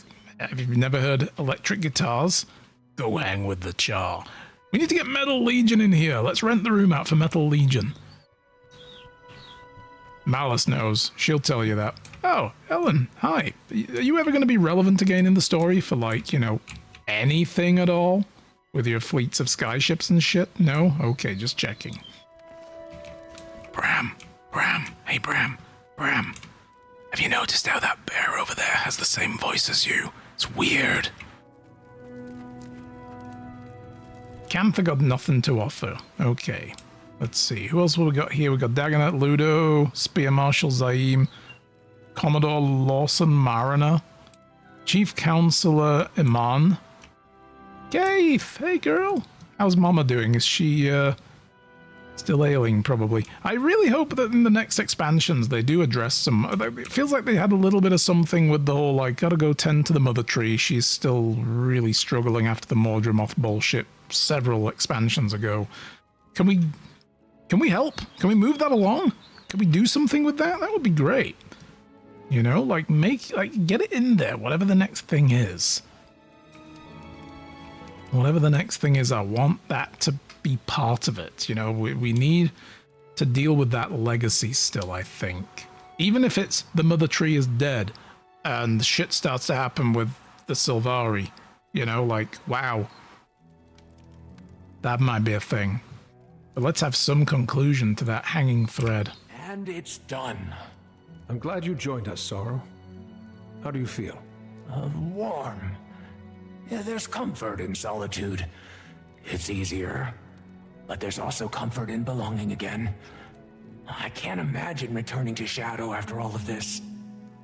Have you never heard electric guitars? Go hang with the Char. We need to get Metal Legion in here. Let's rent the room out for Metal Legion. Malice knows. She'll tell you that. Oh, Ellen, hi. Are you ever going to be relevant again in the story for, like, you know, anything at all? With your fleets of skyships and shit? No? Okay, just checking. Bram. Hey, Bram. Have you noticed how that bear over there has the same voice as you? It's weird. Janthir got nothing to offer. Okay. Let's see. Who else have we got here? We got Dagonet Ludo, Spear Marshal Zaim, Commodore Lawson Mariner, Chief Counselor Iman. Gaith! Hey, girl! How's Mama doing? Is she, still ailing, probably? I really hope that in the next expansions they do address some... It feels like they had a little bit of something with the whole, like, gotta go tend to the mother tree. She's still really struggling after the Mordremoth bullshit several expansions ago. Can we help? Can we move that along? Can we do something with that? That would be great. You know, like, get it in there, whatever the next thing is. Whatever the next thing is, I want that to be part of it. You know, we need to deal with that legacy still, I think. Even if it's the mother tree is dead and shit starts to happen with the Sylvari, you know, like, wow. That might be a thing. But let's have some conclusion to that hanging thread. And it's done. I'm glad you joined us, Sorrow. How do you feel? Warm. Yeah, there's comfort in solitude. It's easier. But there's also comfort in belonging again. I can't imagine returning to Shadow after all of this.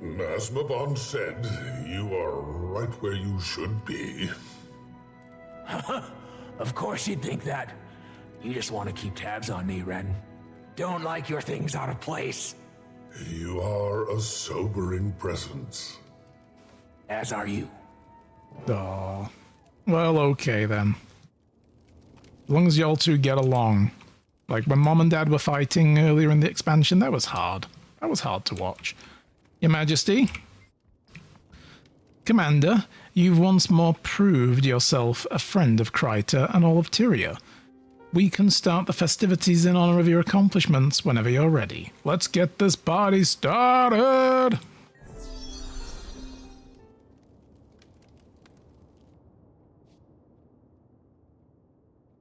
As Mabon said, you are right where you should be. Of course you'd think that. You just want to keep tabs on me, Ren. Don't like your things out of place. You are a sobering presence. As are you. Aw. Well, okay then. As long as y'all two get along. Like when Mom and Dad were fighting earlier in the expansion, that was hard. That was hard to watch. Your Majesty? Commander, you've once more proved yourself a friend of Kryta and all of Tyria. We can start the festivities in honor of your accomplishments whenever you're ready. Let's get this party started!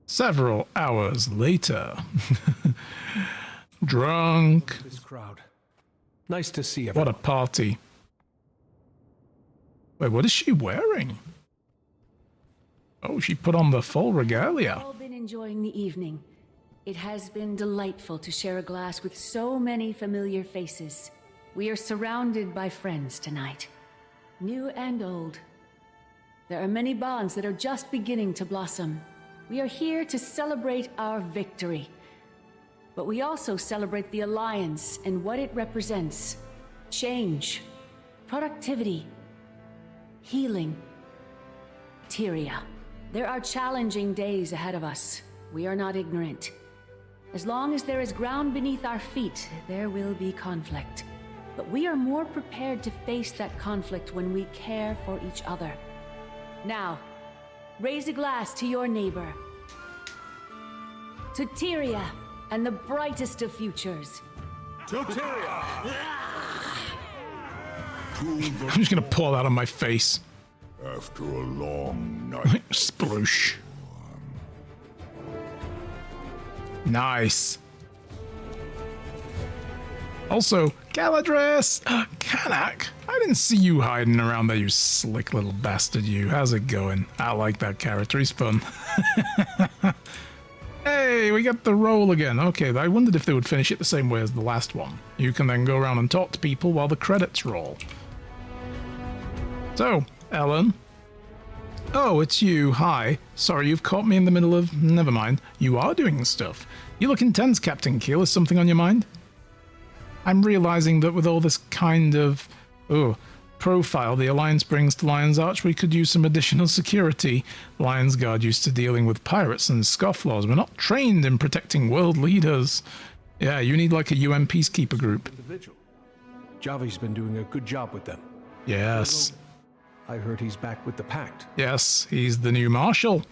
Several hours later. Drunk. This crowd. Nice to see everyone. What a party. Wait, what is she wearing? Oh, she put on the full regalia. We've all been enjoying the evening. It has been delightful to share a glass with so many familiar faces. We are surrounded by friends tonight, new and old. There are many bonds that are just beginning to blossom. We are here to celebrate our victory, but we also celebrate the Alliance and what it represents. Change, productivity, healing, Tyria. There are challenging days ahead of us. We are not ignorant. As long as there is ground beneath our feet, there will be conflict. But we are more prepared to face that conflict when we care for each other. Now, raise a glass to your neighbor. To Tyria and the brightest of futures. To Tyria! I'm just gonna pour that on my face. After a long night. Sploosh. Nice. Also, Galadriel! Kanak! I didn't see you hiding around there, you slick little bastard, you. How's it going? I like that character, he's fun. Hey, we got the roll again. Okay, I wondered if they would finish it the same way as the last one. You can then go around and talk to people while the credits roll. So, Ellen. Oh, it's you. Hi. Sorry, you've caught me in the middle of... Never mind. You are doing stuff. You look intense, Captain Keel. Is something on your mind? I'm realizing that with all this kind of... profile the Alliance brings to Lion's Arch, we could use some additional security. Lion's Guard used to dealing with pirates and scofflaws. We're not trained in protecting world leaders. Yeah, you need like a UN peacekeeper group. Individual. Javi's been doing a good job with them. Yes. I heard he's back with the Pact. Yes, he's the new Marshal.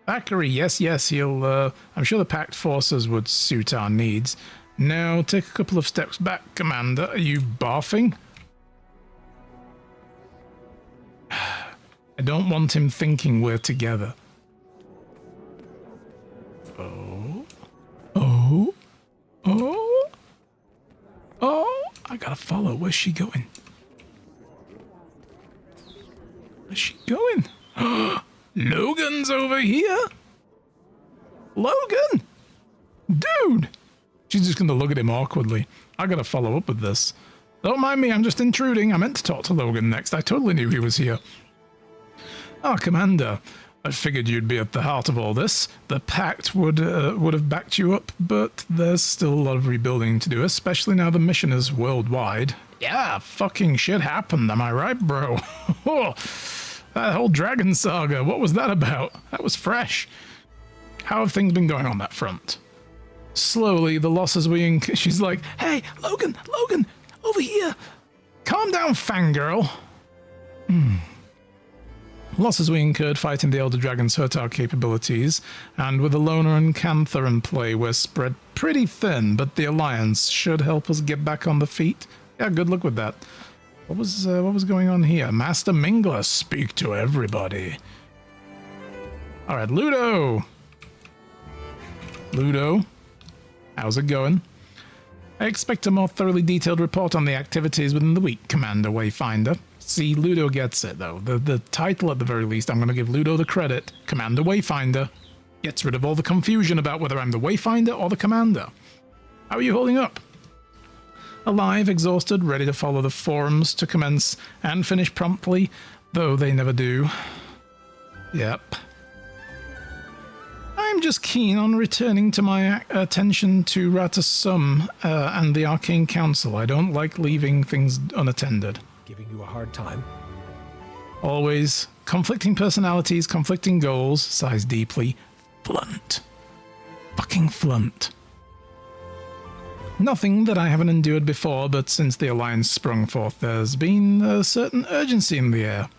Thackeray, yes, he'll, I'm sure the Pact forces would suit our needs. Now, take a couple of steps back, Commander. Are you barfing? I don't want him thinking we're together. Oh, I gotta follow. Where's she going? Where's she going? Logan's over here? Logan? Dude! She's just gonna look at him awkwardly. I gotta follow up with this. Don't mind me, I'm just intruding. I meant to talk to Logan next. I totally knew he was here. Ah, Commander. I figured you'd be at the heart of all this. The Pact would have backed you up, but there's still a lot of rebuilding to do, especially now the mission is worldwide. Yeah, fucking shit happened, am I right, bro? That whole dragon saga, what was that about? That was fresh. How have things been going on that front? Slowly, the losses we she's like, hey, Logan, over here. Calm down, fangirl. Losses we incurred fighting the Elder Dragons hurt our capabilities, and with the Loner and Janthir in play, we're spread pretty thin, but the Alliance should help us get back on the feet. Yeah, good luck with that. What was going on here? Master Mingler, speak to everybody. Alright, Ludo, how's it going? I expect a more thoroughly detailed report on the activities within the week, Commander Wayfinder. See, Ludo gets it, though. The title, at the very least, I'm going to give Ludo the credit. Commander Wayfinder gets rid of all the confusion about whether I'm the Wayfinder or the Commander. How are you holding up? Alive, exhausted, ready to follow the forums to commence and finish promptly, though they never do. Yep. I'm just keen on returning to my attention to Ratasum and the Arcane Council. I don't like leaving things unattended. Giving you a hard time? Always. Conflicting personalities, conflicting goals, sighs deeply. Flunt. Fucking flunt. Nothing that I haven't endured before, but since the Alliance sprung forth, there's been a certain urgency in the air.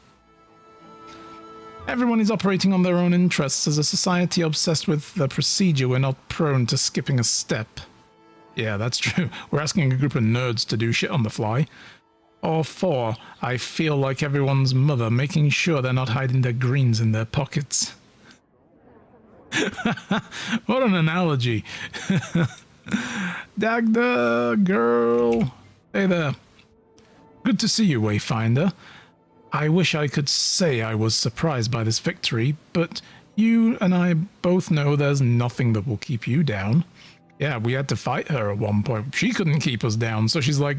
Everyone is operating on their own interests. As a society obsessed with the procedure, we're not prone to skipping a step. Yeah, that's true. We're asking a group of nerds to do shit on the fly. Or 4, I feel like everyone's mother, making sure they're not hiding their greens in their pockets. What an analogy. Dagda, girl. Hey there. Good to see you, Wayfinder. I wish I could say I was surprised by this victory, but you and I both know there's nothing that will keep you down. Yeah, we had to fight her at one point. She couldn't keep us down, so she's like,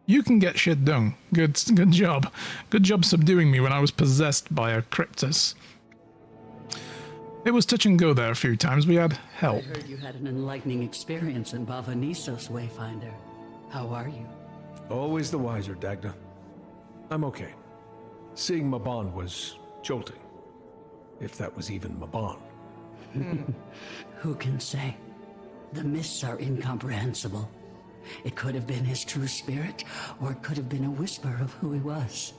you can get shit done. Good job. Good job subduing me when I was possessed by a cryptus. It was touch and go there a few times. We had help. I heard you had an enlightening experience in Bavanisos, Wayfinder. How are you? Always the wiser, Dagda. I'm okay. Seeing Mabon was jolting. If that was even Mabon. Who can say? The mists are incomprehensible. It could have been his true spirit, or it could have been a whisper of who he was.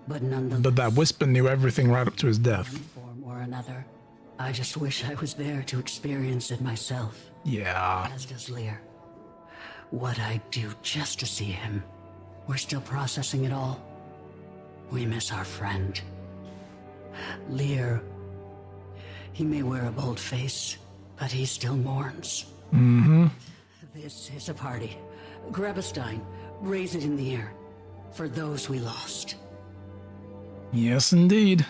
But nonetheless... But that whisper knew everything right up to his death. In form or another. I just wish I was there to experience it myself. Yeah. As does Lear. What I'd do just to see him. We're still processing it all. We miss our friend. Lear. He may wear a bold face, but he still mourns. Mm-hmm. This is a party. Grab a stein, raise it in the air. For those we lost. Yes, indeed.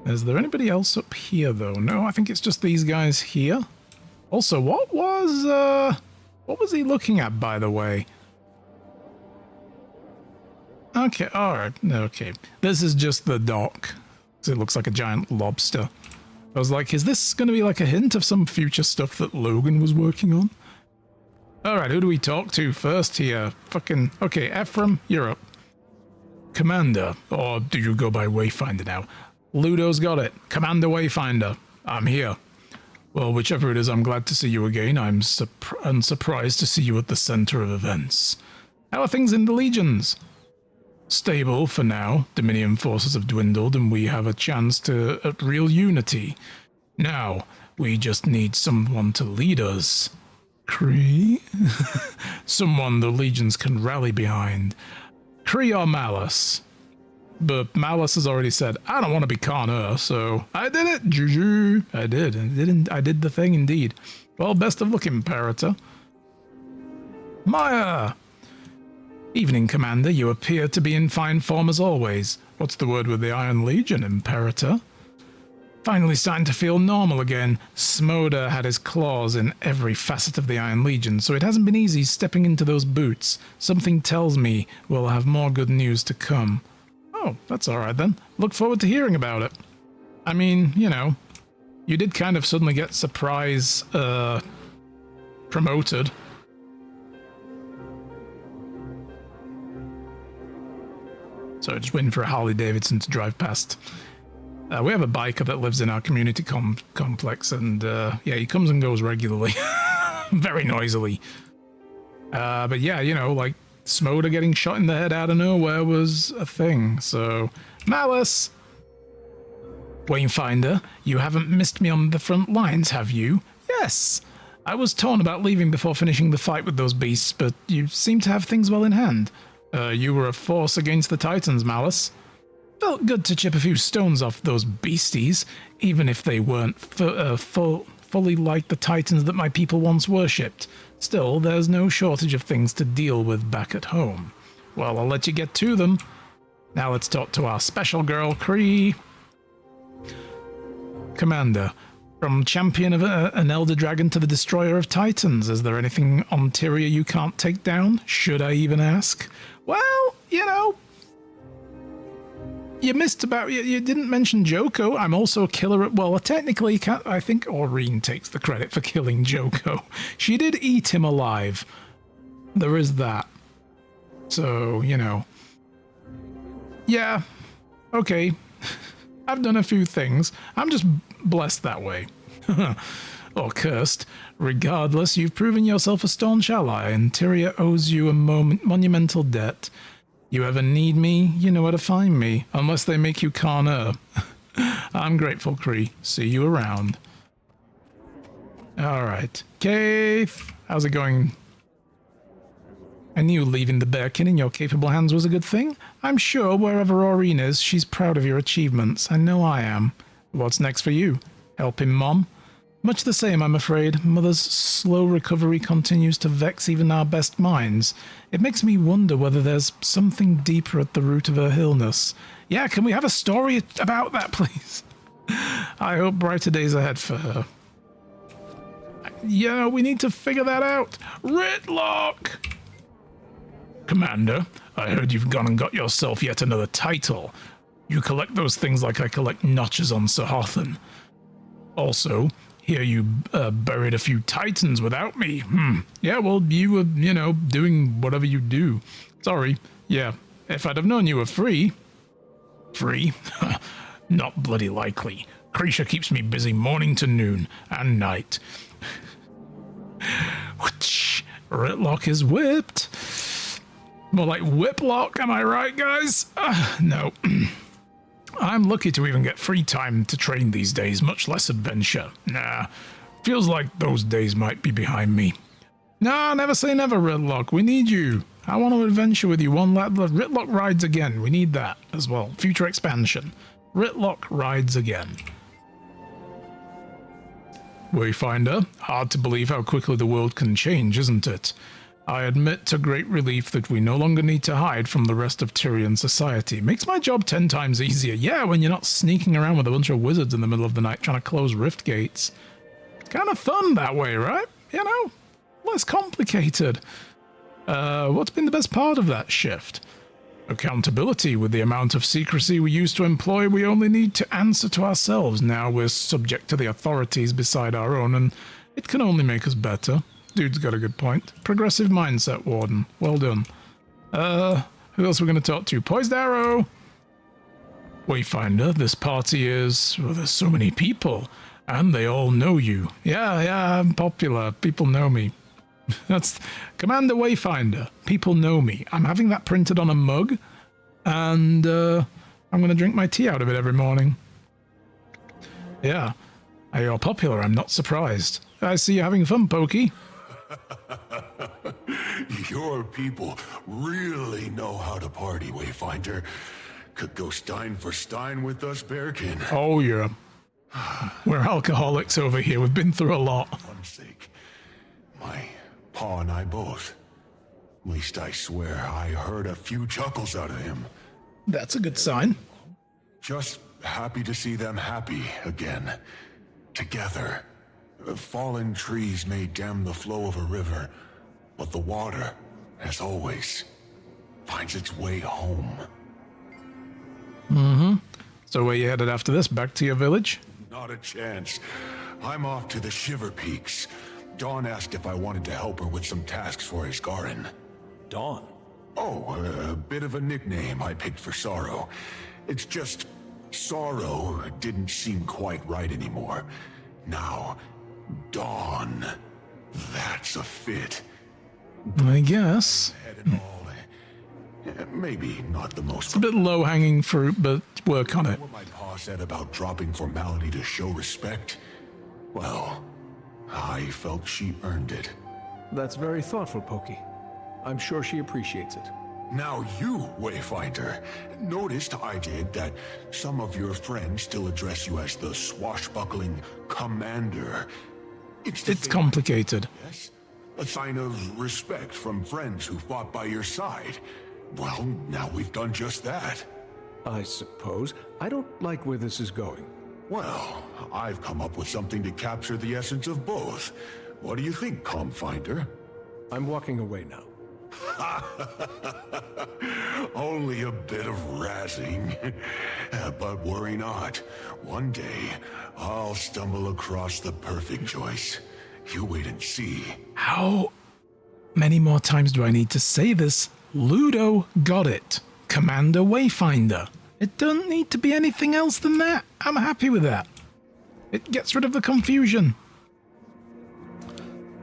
Is there anybody else up here, though? No, I think it's just these guys here. Also, what was he looking at, by the way? Okay, alright, okay. This is just the dock. It looks like a giant lobster. I was like, is this going to be like a hint of some future stuff that Logan was working on? Alright, who do we talk to first here? Fucking... Okay, Ephraim, you're up. Commander, or do you go by Wayfinder now? Ludo's got it. Commander Wayfinder, I'm here. Well, whichever it is, I'm glad to see you again. I'm surprised to see you at the center of events. How are things in the Legions? stable for now. Dominion forces have dwindled and we have a chance to at real unity. Now, we just need someone to lead us. Kree? Someone the legions can rally behind. Kree or Malice? But Malice has already said, I don't want to be Connor, so I did it, Juju. I did the thing indeed. Well, best of luck, Imperator. Maya! Evening, Commander. You appear to be in fine form as always. What's the word with the Iron Legion, Imperator? Finally starting to feel normal again. Smoder had his claws in every facet of the Iron Legion, so it hasn't been easy stepping into those boots. Something tells me we'll have more good news to come. Oh, that's alright then. Look forward to hearing about it. I mean, you know, you did kind of suddenly get surprise, promoted. So just waiting for a Harley Davidson to drive past. We have a biker that lives in our community complex, and yeah, he comes and goes regularly. Very noisily. But yeah, you know, like, Smoder getting shot in the head out of nowhere was a thing, so... Malice! Wayfinder, you haven't missed me on the front lines, have you? Yes! I was torn about leaving before finishing the fight with those beasts, but you seem to have things well in hand. You were a force against the Titans, Malice. Felt good to chip a few stones off those beasties, even if they weren't fully like the Titans that my people once worshipped. Still, there's no shortage of things to deal with back at home. Well, I'll let you get to them. Now let's talk to our special girl, Kree. Commander, from champion of an Elder Dragon to the destroyer of Titans, is there anything on Tyria you can't take down? Should I even ask? Well, you know... You didn't mention Joko. I'm also a killer at... Well, technically, I think Aureen takes the credit for killing Joko. She did eat him alive. There is that. So, you know. Yeah. Okay. I've done a few things. I'm just blessed that way. Or cursed. Regardless, you've proven yourself a staunch ally, and Tyria owes you a monumental debt. You ever need me, you know where to find me, unless they make you Connor. I'm grateful, Kree. See you around. Alright. Keith, how's it going? I knew leaving the Bearkin in your capable hands was a good thing. I'm sure wherever Aureen is, she's proud of your achievements. I know I am. What's next for you? Helping Mom? Much the same, I'm afraid. Mother's slow recovery continues to vex even our best minds. It makes me wonder whether there's something deeper at the root of her illness. Yeah, can we have a story about that, please? I hope brighter days ahead for her. Yeah, we need to figure that out. Ritlock! Commander, I heard you've gone and got yourself yet another title. You collect those things like I collect notches on Sir Hothan. Also... Here you buried a few Titans without me. Yeah, well, you were, you know, doing whatever you do. Sorry. Yeah, if I'd have known you were free... Free? Not bloody likely. Kreisha keeps me busy morning to noon, and night. Ritlock is whipped. More like Whiplock, am I right, guys? No. I'm lucky to even get free time to train these days, much less adventure. Nah, feels like those days might be behind me. Nah, never say never, Ritlock. We need you. I want to adventure with you. Ritlock rides again. We need that as well. Future expansion. Ritlock rides again. Wayfinder, hard to believe how quickly the world can change, isn't it? I admit to great relief that we no longer need to hide from the rest of Tyrian society. Makes my job 10 times easier. Yeah, when you're not sneaking around with a bunch of wizards in the middle of the night trying to close rift gates. Kind of fun that way, right? You know, less complicated. What's been the best part of that shift? Accountability. With the amount of secrecy we used to employ, we only need to answer to ourselves. Now we're subject to the authorities beside our own, and it can only make us better. Dude's got a good point. Progressive mindset, Warden. Well done. Who else are we going to talk to? Poised Arrow! Wayfinder, this party is... Well, there's so many people. And they all know you. Yeah, I'm popular. People know me. That's... Commander Wayfinder. People know me. I'm having that printed on a mug. and I'm going to drink my tea out of it every morning. Yeah, you're popular, I'm not surprised. I see you having fun, Pokey. Your people really know how to party, Wayfinder. Could go Stein for Stein with us, Bearkin. Oh, yeah. We're alcoholics over here. We've been through a lot. For one's sake, my pa and I both. At least I swear I heard a few chuckles out of him. That's a good sign. Just happy to see them happy again. Together. Fallen trees may dam the flow of a river, but the water, as always, finds its way home. Mm-hmm. So where you headed after this? Back to your village? Not a chance. I'm off to the Shiver Peaks. Dawn asked if I wanted to help her with some tasks for Isgarin. Dawn? Oh, a bit of a nickname I picked for Sorrow. It's just, Sorrow didn't seem quite right anymore. Now, Dawn. That's a fit. I guess. Head and all. Maybe not the most. It's a bit low-hanging fruit, but work on it. What my pa said about dropping formality to show respect? Well, I felt she earned it. That's very thoughtful, Pokey. I'm sure she appreciates it. Now you, Wayfinder, noticed I did that some of your friends still address you as the swashbuckling commander. It's complicated. Yes? A sign of respect from friends who fought by your side. Well, now we've done just that. I suppose. I don't like where this is going. Well, I've come up with something to capture the essence of both. What do you think, Calmfinder? I'm walking away now. Only a bit of razzing. But worry not. One day, I'll stumble across the perfect choice. You wait and see. How many more times do I need to say this? Ludo got it. Commander Wayfinder. It doesn't need to be anything else than that. I'm happy with that. It gets rid of the confusion.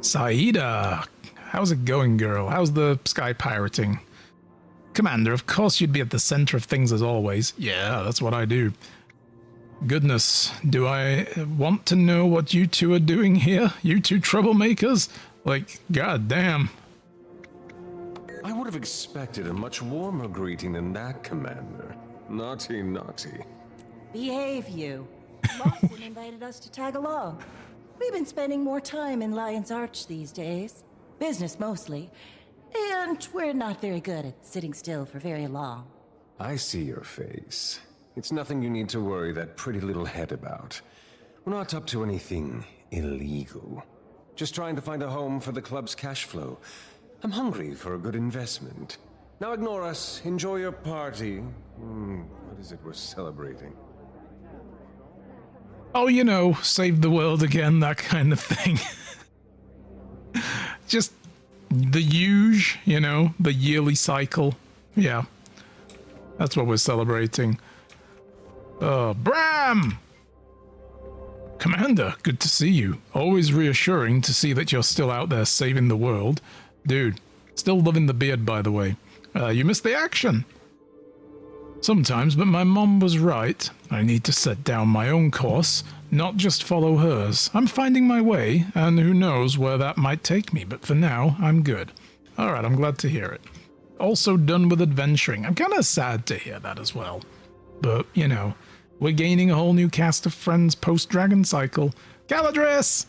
Saida. How's it going, girl? How's the sky pirating? Commander, of course you'd be at the center of things as always. Yeah, that's what I do. Goodness, do I want to know what you two are doing here? You two troublemakers? Like, goddamn. I would have expected a much warmer greeting than that, Commander. Naughty, naughty. Behave, you. Lawson invited us to tag along. We've been spending more time in Lion's Arch these days. Business mostly. And we're not very good at sitting still for very long. I see your face. It's nothing you need to worry that pretty little head about. We're not up to anything illegal. Just trying to find a home for the club's cash flow. I'm hungry for a good investment. Now ignore us. Enjoy your party. What is it we're celebrating? Oh, you know, save the world again, that kind of thing. Just the huge, you know, the yearly cycle. Yeah. That's what we're celebrating. Bram! Commander, good to see you. Always reassuring to see that you're still out there saving the world. Dude, still loving the beard, by the way. You missed the action. Sometimes, but my mom was right. I need to set down my own course, not just follow hers. I'm finding my way, and who knows where that might take me, but for now, I'm good. Alright, I'm glad to hear it. Also done with adventuring. I'm kind of sad to hear that as well. But, you know, we're gaining a whole new cast of friends post-Dragon Cycle. Galadriel!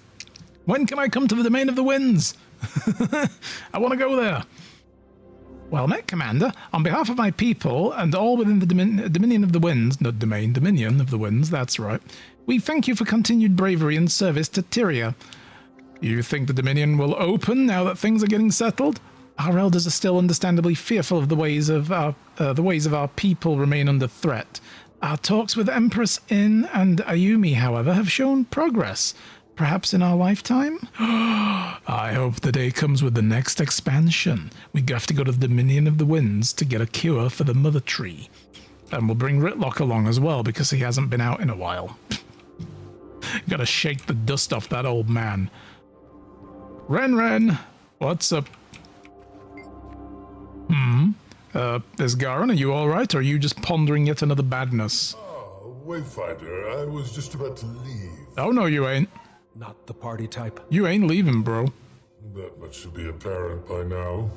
When can I come to the Domain of the Winds? I want to go there. Well met, Commander. On behalf of my people, and all within the Dominion of the Winds, not domain, Dominion of the Winds, that's right, we thank you for continued bravery and service to Tyria. You think the Dominion will open now that things are getting settled? Our elders are still understandably fearful of the ways of our people remain under threat. Our talks with Empress In and Ayumi, however, have shown progress. Perhaps in our lifetime? I hope the day comes with the next expansion. We have to go to the Dominion of the Winds to get a cure for the Mother Tree. And we'll bring Ritlock along as well, because he hasn't been out in a while. Gotta shake the dust off that old man. Ren, what's up? Isgaran, are you alright, or are you just pondering yet another badness? Wayfinder, I was just about to leave. Oh, no, you ain't. Not the party type. You ain't leaving, bro. That much should be apparent by now.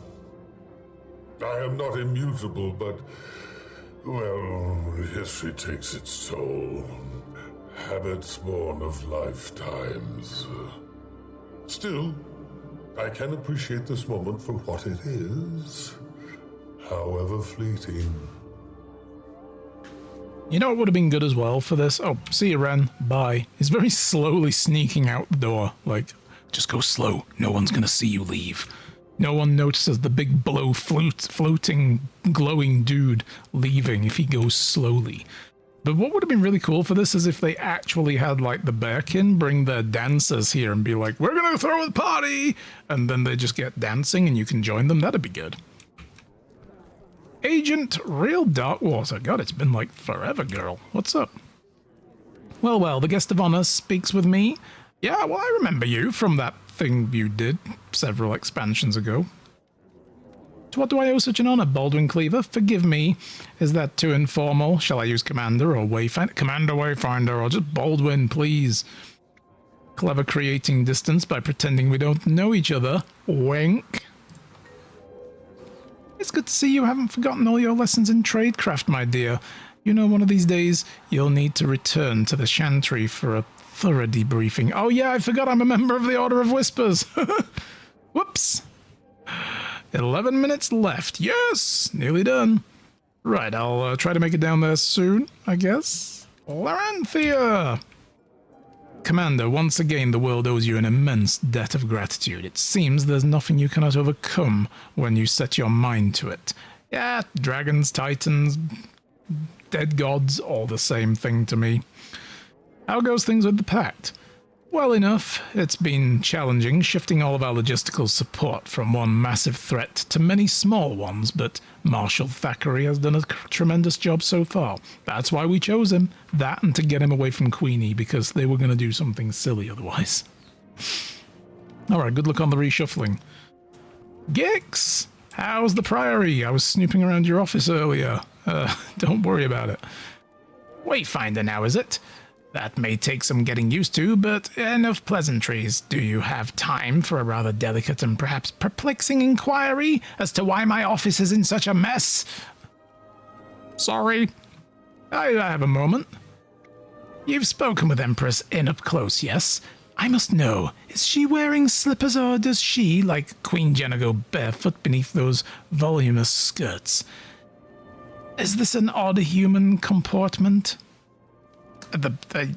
I am not immutable, but, well, history takes its toll. Habits born of lifetimes. Still, I can appreciate this moment for what it is, however fleeting. You know what would have been good as well for this? Oh, see you, Ren. Bye. He's very slowly sneaking out the door. Like, just go slow. No one's gonna see you leave. No one notices the big floating, glowing dude leaving if he goes slowly. But what would have been really cool for this is if they actually had, like, the Birkin bring their dancers here and be like, we're gonna throw a party! And then they just get dancing and you can join them. That'd be good. Agent Real Darkwater. God, it's been like forever, girl. What's up? Well, the guest of honor speaks with me. Yeah, well, I remember you from that thing you did several expansions ago. To what do I owe such an honor, Baldwin Cleaver? Forgive me. Is that too informal? Shall I use Commander or Wayfinder? Commander, Wayfinder, or just Baldwin, please. Clever creating distance by pretending we don't know each other. Wink. It's good to see you haven't forgotten all your lessons in tradecraft, my dear. You know, one of these days, you'll need to return to the Chantry for a thorough debriefing. Oh yeah, I forgot I'm a member of the Order of Whispers. Whoops. 11 minutes left. Yes! Nearly done. Right, I'll try to make it down there soon, I guess. Laranthia! Commander, once again the world owes you an immense debt of gratitude. It seems there's nothing you cannot overcome when you set your mind to it. Yeah, dragons, titans, dead gods, all the same thing to me. How goes things with the Pact? Well enough. It's been challenging, shifting all of our logistical support from one massive threat to many small ones, but Marshal Thackeray has done a tremendous job so far. That's why we chose him. That and to get him away from Queenie, because they were going to do something silly otherwise. Alright, good luck on the reshuffling. Gix! How's the Priory? I was snooping around your office earlier. Don't worry about it. Wayfinder now, is it? That may take some getting used to, but enough pleasantries. Do you have time for a rather delicate and perhaps perplexing inquiry as to why my office is in such a mess? Sorry. I have a moment. You've spoken with Empress in up close, yes? I must know, is she wearing slippers or does she, like Queen Jenna, go barefoot beneath those voluminous skirts? Is this an odd human comportment? I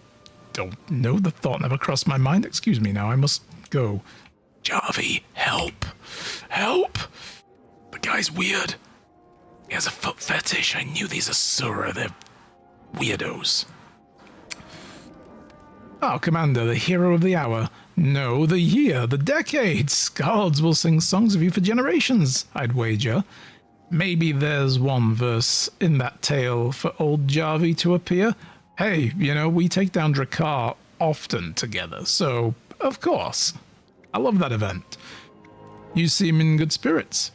don't know. The thought never crossed my mind. Excuse me now. I must go. Jarvie, help. Help! The guy's weird. He has a foot fetish. I knew these Asura. They're weirdos. Oh, Commander, the hero of the hour. No, the year, the decade. Skalds will sing songs of you for generations, I'd wager. Maybe there's one verse in that tale for old Jarvie to appear. Hey, you know, we take down Drakkar often together, so, of course. I love that event. You seem in good spirits.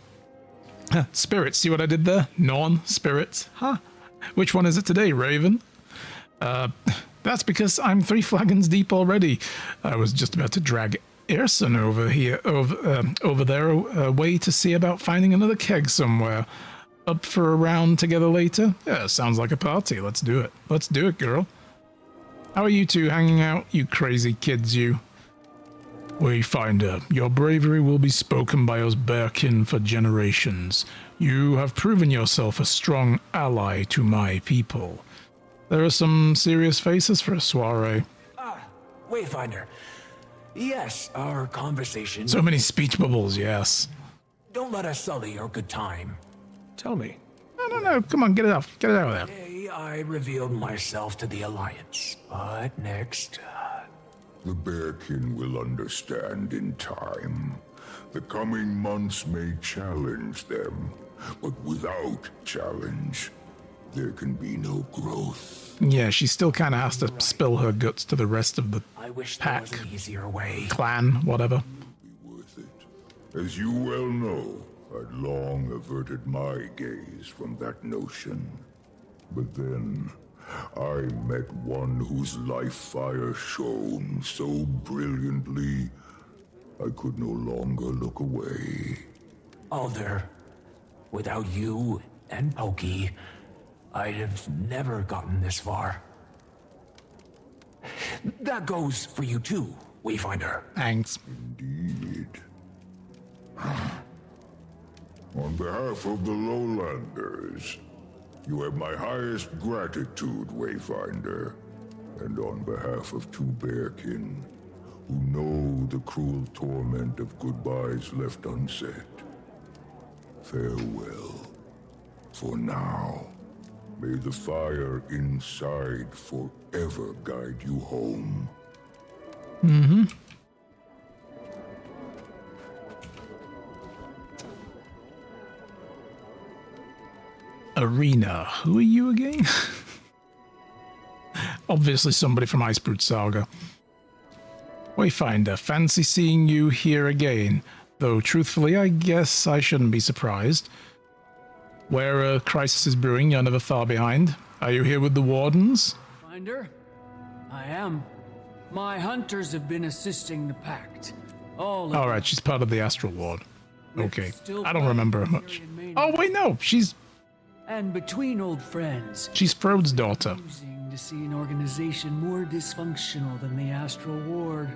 Spirits, see what I did there? Non-spirits. Which one is it today, Raven? That's because I'm 3 flagons deep already. I was just about to drag Erson over there away to see about finding another keg somewhere. Up for a round together later? Yeah, sounds like a party. Let's do it. Let's do it, girl. How are you two hanging out, you crazy kids, you? Wayfinder, your bravery will be spoken by us Bearkin for generations. You have proven yourself a strong ally to my people. There are some serious faces for a soiree. Wayfinder. Yes, our conversation... So many speech bubbles, yes. Don't let us sully your good time. Tell me. No, come on, get it out. Get it out of there. Today, I revealed myself to the Alliance, but next... The Bearkin will understand in time. The coming months may challenge them, but without challenge, there can be no growth. Yeah, she still kind of has to spill her guts to the rest of the pack, there was an easier way. clan, whatever. Be worth it. As you well know, I'd long averted my gaze from that notion. But then, I met one whose life fire shone so brilliantly, I could no longer look away. Alder, without you and Pokey, I'd have never gotten this far. That goes for you too, Wayfinder. Thanks. Indeed. On behalf of the Lowlanders, you have my highest gratitude, Wayfinder. And on behalf of two Bearkin, who know the cruel torment of goodbyes left unsaid, farewell. For now, may the fire inside forever guide you home. Mm-hmm. Arena. Who are you again? Obviously somebody from Icebrute Saga. Wayfinder, fancy seeing you here again. Though, truthfully, I guess I shouldn't be surprised. Where a crisis is brewing, you're never far behind. Are you here with the Wardens? Finder? I am. My hunters have been assisting the Pact. Alright, she's part of the Astral Ward. Okay, I don't remember her much. Oh, wait, no, she's... And between old friends... She's Frode's daughter. To see an organization more dysfunctional than the Astral Ward.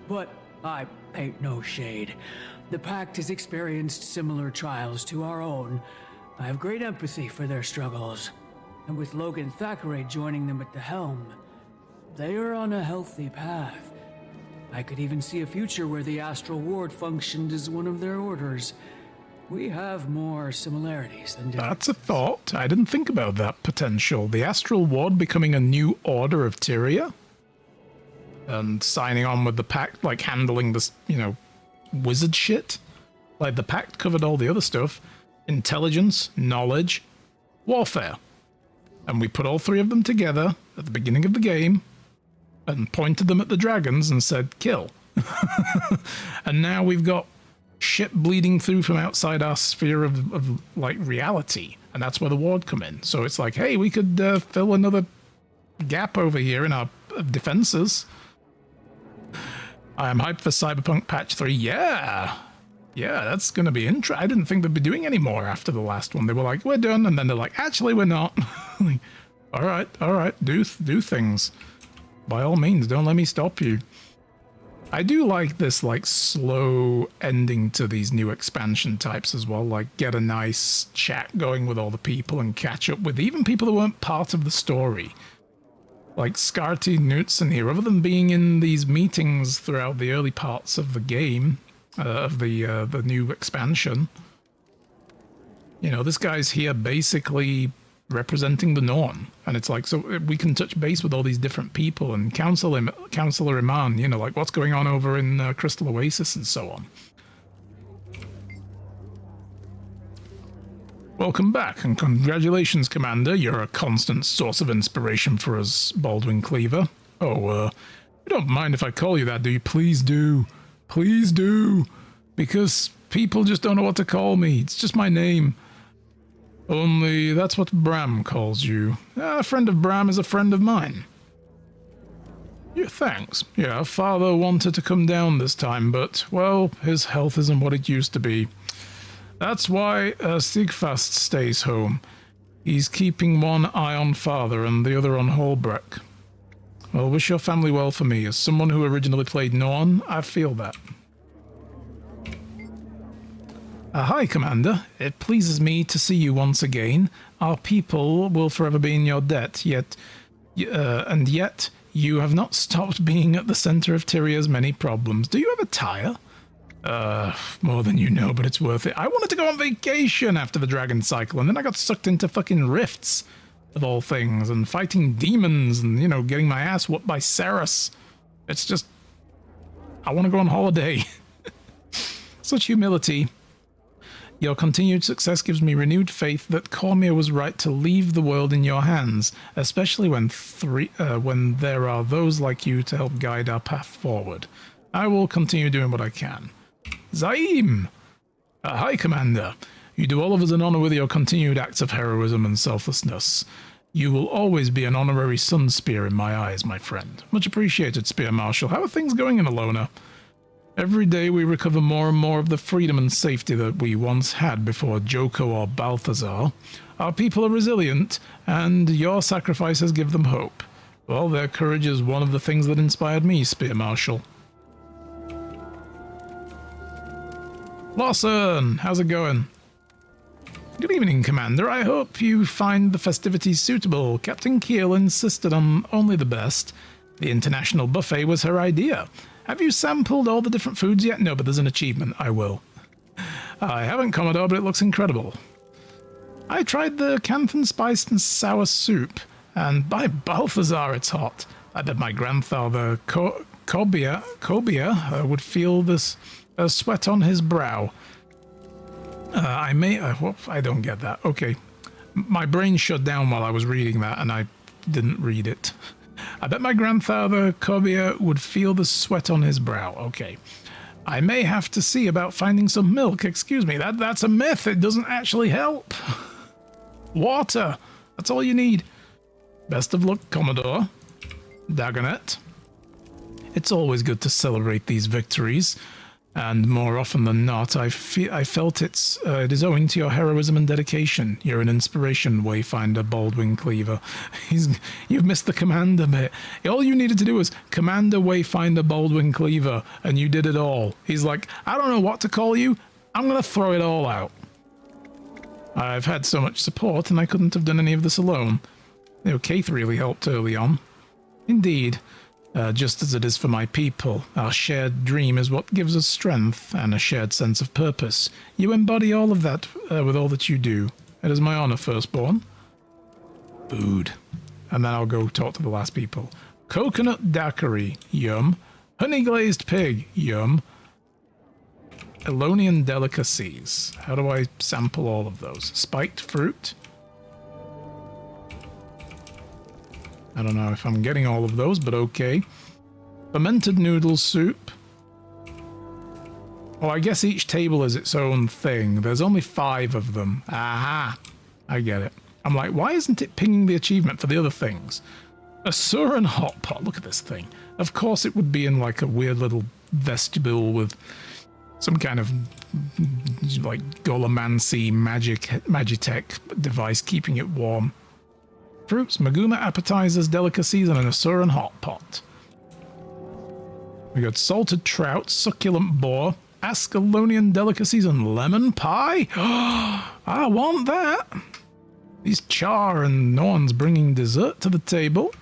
But I paint no shade. The Pact has experienced similar trials to our own. I have great empathy for their struggles. And with Logan Thackeray joining them at the helm, they are on a healthy path. I could even see a future where the Astral Ward functioned as one of their orders. We have more similarities than differences. That's a thought. I didn't think about that potential. The Astral Ward becoming a new order of Tyria? And signing on with the Pact, like handling this, you know, wizard shit? Like the Pact covered all the other stuff. Intelligence, knowledge, warfare. And we put all three of them together at the beginning of the game and pointed them at the dragons and said, kill. And now we've got shit bleeding through from outside our sphere of like reality, and that's where the Ward come in. So it's like, hey, we could fill another gap over here in our defenses. I am hyped for Cyberpunk Patch 3. Yeah, that's gonna be interesting. I didn't think they'd be doing any more after the last one. They were like, we're done, and then they're like, actually, we're not. Like, all right, do things. By all means, don't let me stop you. I do like this, like, slow ending to these new expansion types as well. Like, get a nice chat going with all the people and catch up with even people who weren't part of the story. Like Scarty, Knutson here, other than being in these meetings throughout the early parts of the game, of the new expansion. You know, this guy's here basically representing the Norn, and it's like, so we can touch base with all these different people and Counselor Iman, you know, like what's going on over in Crystal Oasis and so on. Welcome back, and congratulations, Commander. You're a constant source of inspiration for us, Baldwin Cleaver. Oh, you don't mind if I call you that, do you? Please do. Please do. Because people just don't know what to call me. It's just my name. Only that's what Bram calls you. A friend of Bram is a friend of mine. Yeah, thanks. Yeah, Father wanted to come down this time, but, well, his health isn't what it used to be. That's why Sigfast stays home. He's keeping one eye on Father and the other on Holbreck. Well, wish your family well for me. As someone who originally played Norn, I feel that. Hi, Commander. It pleases me to see you once again. Our people will forever be in your debt, yet you have not stopped being at the center of Tyria's many problems. Do you have a tire? More than you know, but it's worth it. I wanted to go on vacation after the Dragon Cycle, and then I got sucked into fucking rifts, of all things, and fighting demons, and, you know, getting my ass whooped by Ceres. It's just... I want to go on holiday. Such humility. Your continued success gives me renewed faith that Cormia was right to leave the world in your hands, especially when there are those like you to help guide our path forward. I will continue doing what I can. Zaim! Hi, Commander. You do all of us an honor with your continued acts of heroism and selflessness. You will always be an honorary sun spear in my eyes, my friend. Much appreciated, Spear Marshal. How are things going in Alona? Every day we recover more and more of the freedom and safety that we once had before Joko or Balthazar. Our people are resilient, and your sacrifices give them hope. Well, their courage is one of the things that inspired me, Spear Marshal. Lawson, how's it going? Good evening, Commander. I hope you find the festivities suitable. Captain Keel insisted on only the best. The international buffet was her idea. Have you sampled all the different foods yet? No, but there's an achievement. I will. I haven't, Commodore, but it looks incredible. I tried the Canthan spiced and sour soup, and by Balthazar, it's hot. I bet my grandfather, Cobia, would feel this sweat on his brow. I don't get that. Okay. My brain shut down while I was reading that, and I didn't read it. I bet my grandfather, Cobia, would feel the sweat on his brow. Okay. I may have to see about finding some milk. Excuse me, that's a myth. It doesn't actually help. Water. That's all you need. Best of luck, Commodore. Dagonet. It's always good to celebrate these victories. And more often than not, I felt it is owing to your heroism and dedication. You're an inspiration, Wayfinder Baldwin Cleaver. You've missed the Commander bit. All you needed to do was Commander Wayfinder Baldwin Cleaver, and you did it all. He's like, I don't know what to call you. I'm going to throw it all out. I've had so much support, and I couldn't have done any of this alone. You know, Keith really helped early on. Indeed. Just as it is for my people, our shared dream is what gives us strength and a shared sense of purpose. You embody all of that with all that you do. It is my honor, Firstborn. Food. And then I'll go talk to the last people. Coconut daiquiri, yum. Honey glazed pig, yum. Elonian delicacies. How do I sample all of those? Spiked fruit. I don't know if I'm getting all of those, but okay. Fermented noodle soup. Oh, I guess each table is its own thing. There's only 5 of them. Aha! I get it. I'm like, why isn't it pinging the achievement for the other things? A Suran hot pot. Look at this thing. Of course it would be in like a weird little vestibule with some kind of like Golomancy magitech device keeping it warm. Fruits, Maguma appetizers, delicacies, and an Asuran hot pot. We got salted trout, succulent boar, Ascalonian delicacies, and lemon pie. I want that. These Char and Norns bringing dessert to the table.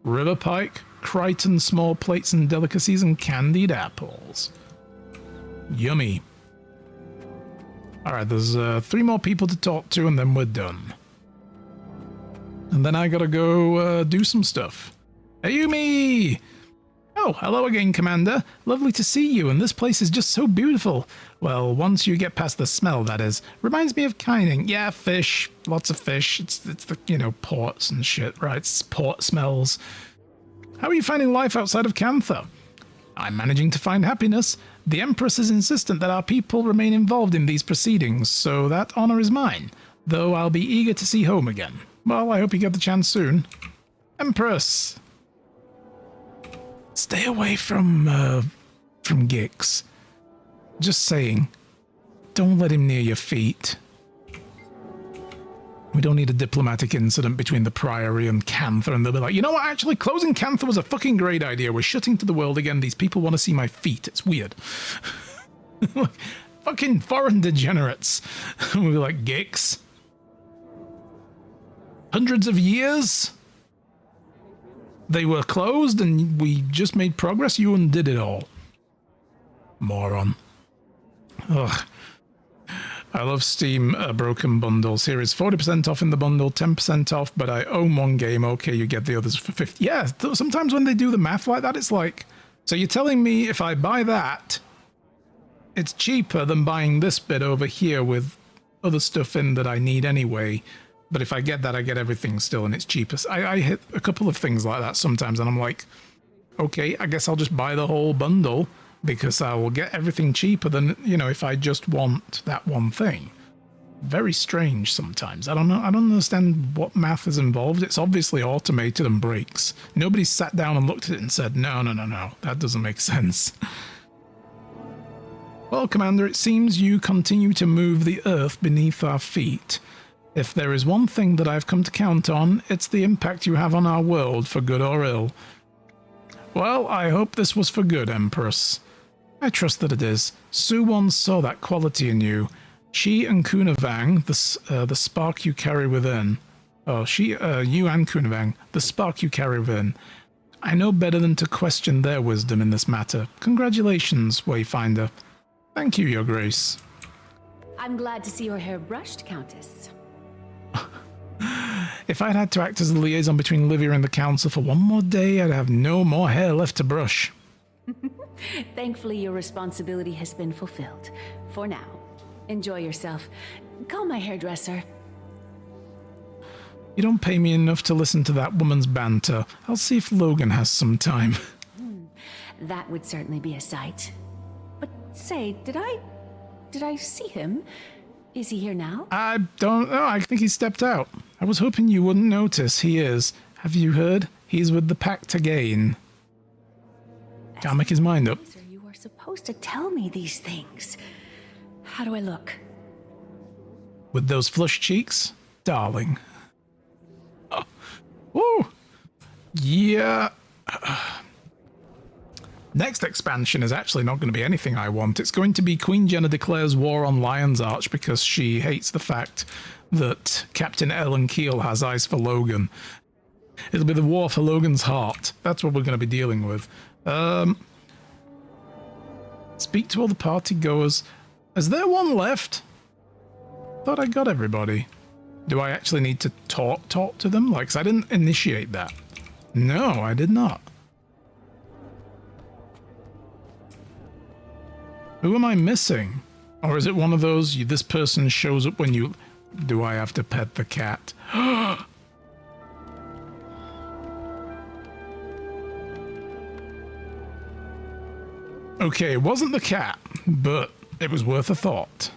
River pike, Crichton small plates and delicacies, and candied apples. Yummy. Alright, there's 3 more people to talk to, and then we're done. And then I gotta go do some stuff. Ayumi! Oh, hello again, Commander. Lovely to see you, and this place is just so beautiful. Well, once you get past the smell, that is. Reminds me of Kyning. Yeah, fish. Lots of fish. It's the, you know, ports and shit, right? It's port smells. How are you finding life outside of Cantha? I'm managing to find happiness. The Empress is insistent that our people remain involved in these proceedings, so that honor is mine. Though I'll be eager to see home again. Well, I hope you get the chance soon. Empress! Stay away from Gix. Just saying. Don't let him near your feet. We don't need a diplomatic incident between the Priory and Cantha, and they'll be like, you know what, actually, closing Cantha was a fucking great idea. We're shutting to the world again. These people want to see my feet. It's weird. Fucking foreign degenerates. We'll be like, Gix? Hundreds of years? They were closed and we just made progress? You undid it all. Moron. Ugh. I love Steam broken bundles. Here is 40% off in the bundle, 10% off, but I own one game. Okay, you get the others for 50. Yeah, sometimes when they do the math like that, it's like, so you're telling me if I buy that, it's cheaper than buying this bit over here with other stuff in that I need anyway. But if I get that, I get everything still, and it's cheapest. I hit a couple of things like that sometimes, and I'm like, okay, I guess I'll just buy the whole bundle, because I will get everything cheaper than, you know, if I just want that one thing. Very strange sometimes. I don't know. I don't understand what math is involved. It's obviously automated and breaks. Nobody sat down and looked at it and said, no, that doesn't make sense. Well, Commander, it seems you continue to move the earth beneath our feet. If there is one thing that I've come to count on, it's the impact you have on our world, for good or ill. Well, I hope this was for good, Empress. I trust that it is. Su once saw that quality in you. She and Kunavang, the spark you carry within. Oh, you and Kunavang, the spark you carry within. I know better than to question their wisdom in this matter. Congratulations, Wayfinder. Thank you, Your Grace. I'm glad to see your hair brushed, Countess. If I'd had to act as the liaison between Livia and the Council for one more day, I'd have no more hair left to brush. Thankfully, your responsibility has been fulfilled. For now. Enjoy yourself. Call my hairdresser. You don't pay me enough to listen to that woman's banter. I'll see if Logan has some time. That would certainly be a sight. But say, did I see him? Is he here now? I don't know. I think he stepped out. I was hoping you wouldn't notice. He is. Have you heard? He's with the Pact again. Can't make his mind up. You are supposed to tell me these things. How do I look? With those flushed cheeks? Darling. Oh. Woo! Yeah. Next expansion is actually not going to be anything I want. It's going to be Queen Jenna declares war on Lion's Arch because she hates the fact that Captain Ellen Keel has eyes for Logan. It'll be the war for Logan's heart. That's what we're going to be dealing with. Speak to all the party goers. Is there one left? Thought I got everybody. Do I actually need to talk to them? Like, 'cause I didn't initiate that. No, I did not. Who am I missing? Or is it one of those, this person shows up when you... Do I have to pet the cat? Okay, it wasn't the cat, but it was worth a thought.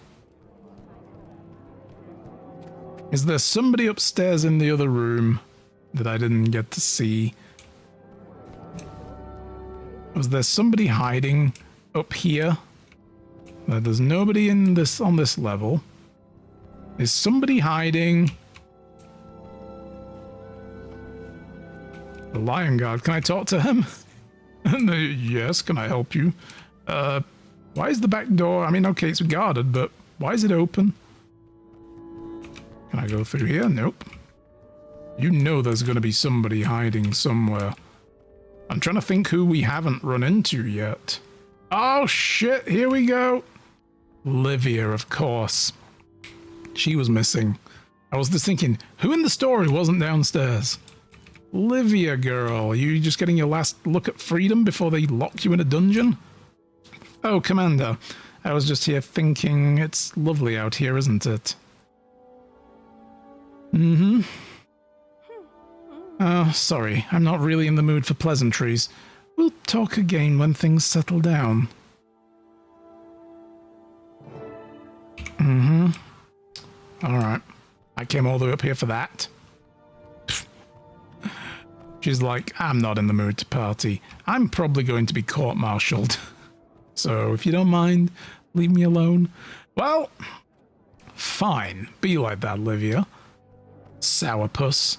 Is there somebody upstairs in the other room that I didn't get to see? Was there somebody hiding up here? There's nobody in on this level. Is somebody hiding? The Lion Guard. Can I talk to him? Yes, can I help you? Why is the back door? I mean, okay, it's guarded, but why is it open? Can I go through here? Nope. You know there's going to be somebody hiding somewhere. I'm trying to think who we haven't run into yet. Oh shit, here we go. Livia, of course. She was missing. I was just thinking, who in the story wasn't downstairs? Livia, girl, are you just getting your last look at freedom before they lock you in a dungeon? Oh, Commander, I was just here thinking it's lovely out here, isn't it? Mm-hmm. Oh, sorry, I'm not really in the mood for pleasantries. We'll talk again when things settle down. Mm-hmm. Alright. I came all the way up here for that. She's like, I'm not in the mood to party. I'm probably going to be court-martialed. So, if you don't mind, leave me alone. Well, fine. Be like that, Livia. Sourpuss.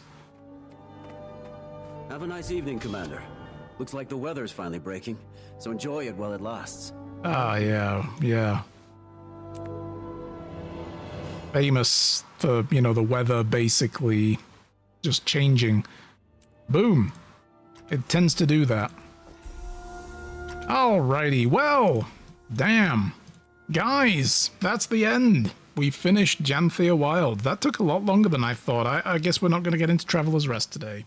Have a nice evening, Commander. Looks like the weather's finally breaking, so enjoy it while it lasts. Ah, yeah. Famous for, you know, the weather basically just changing. Boom. It tends to do that. Alrighty, well, damn. Guys, that's the end. We finished Janthir Wild. That took a lot longer than I thought. I guess we're not going to get into Traveler's Rest today.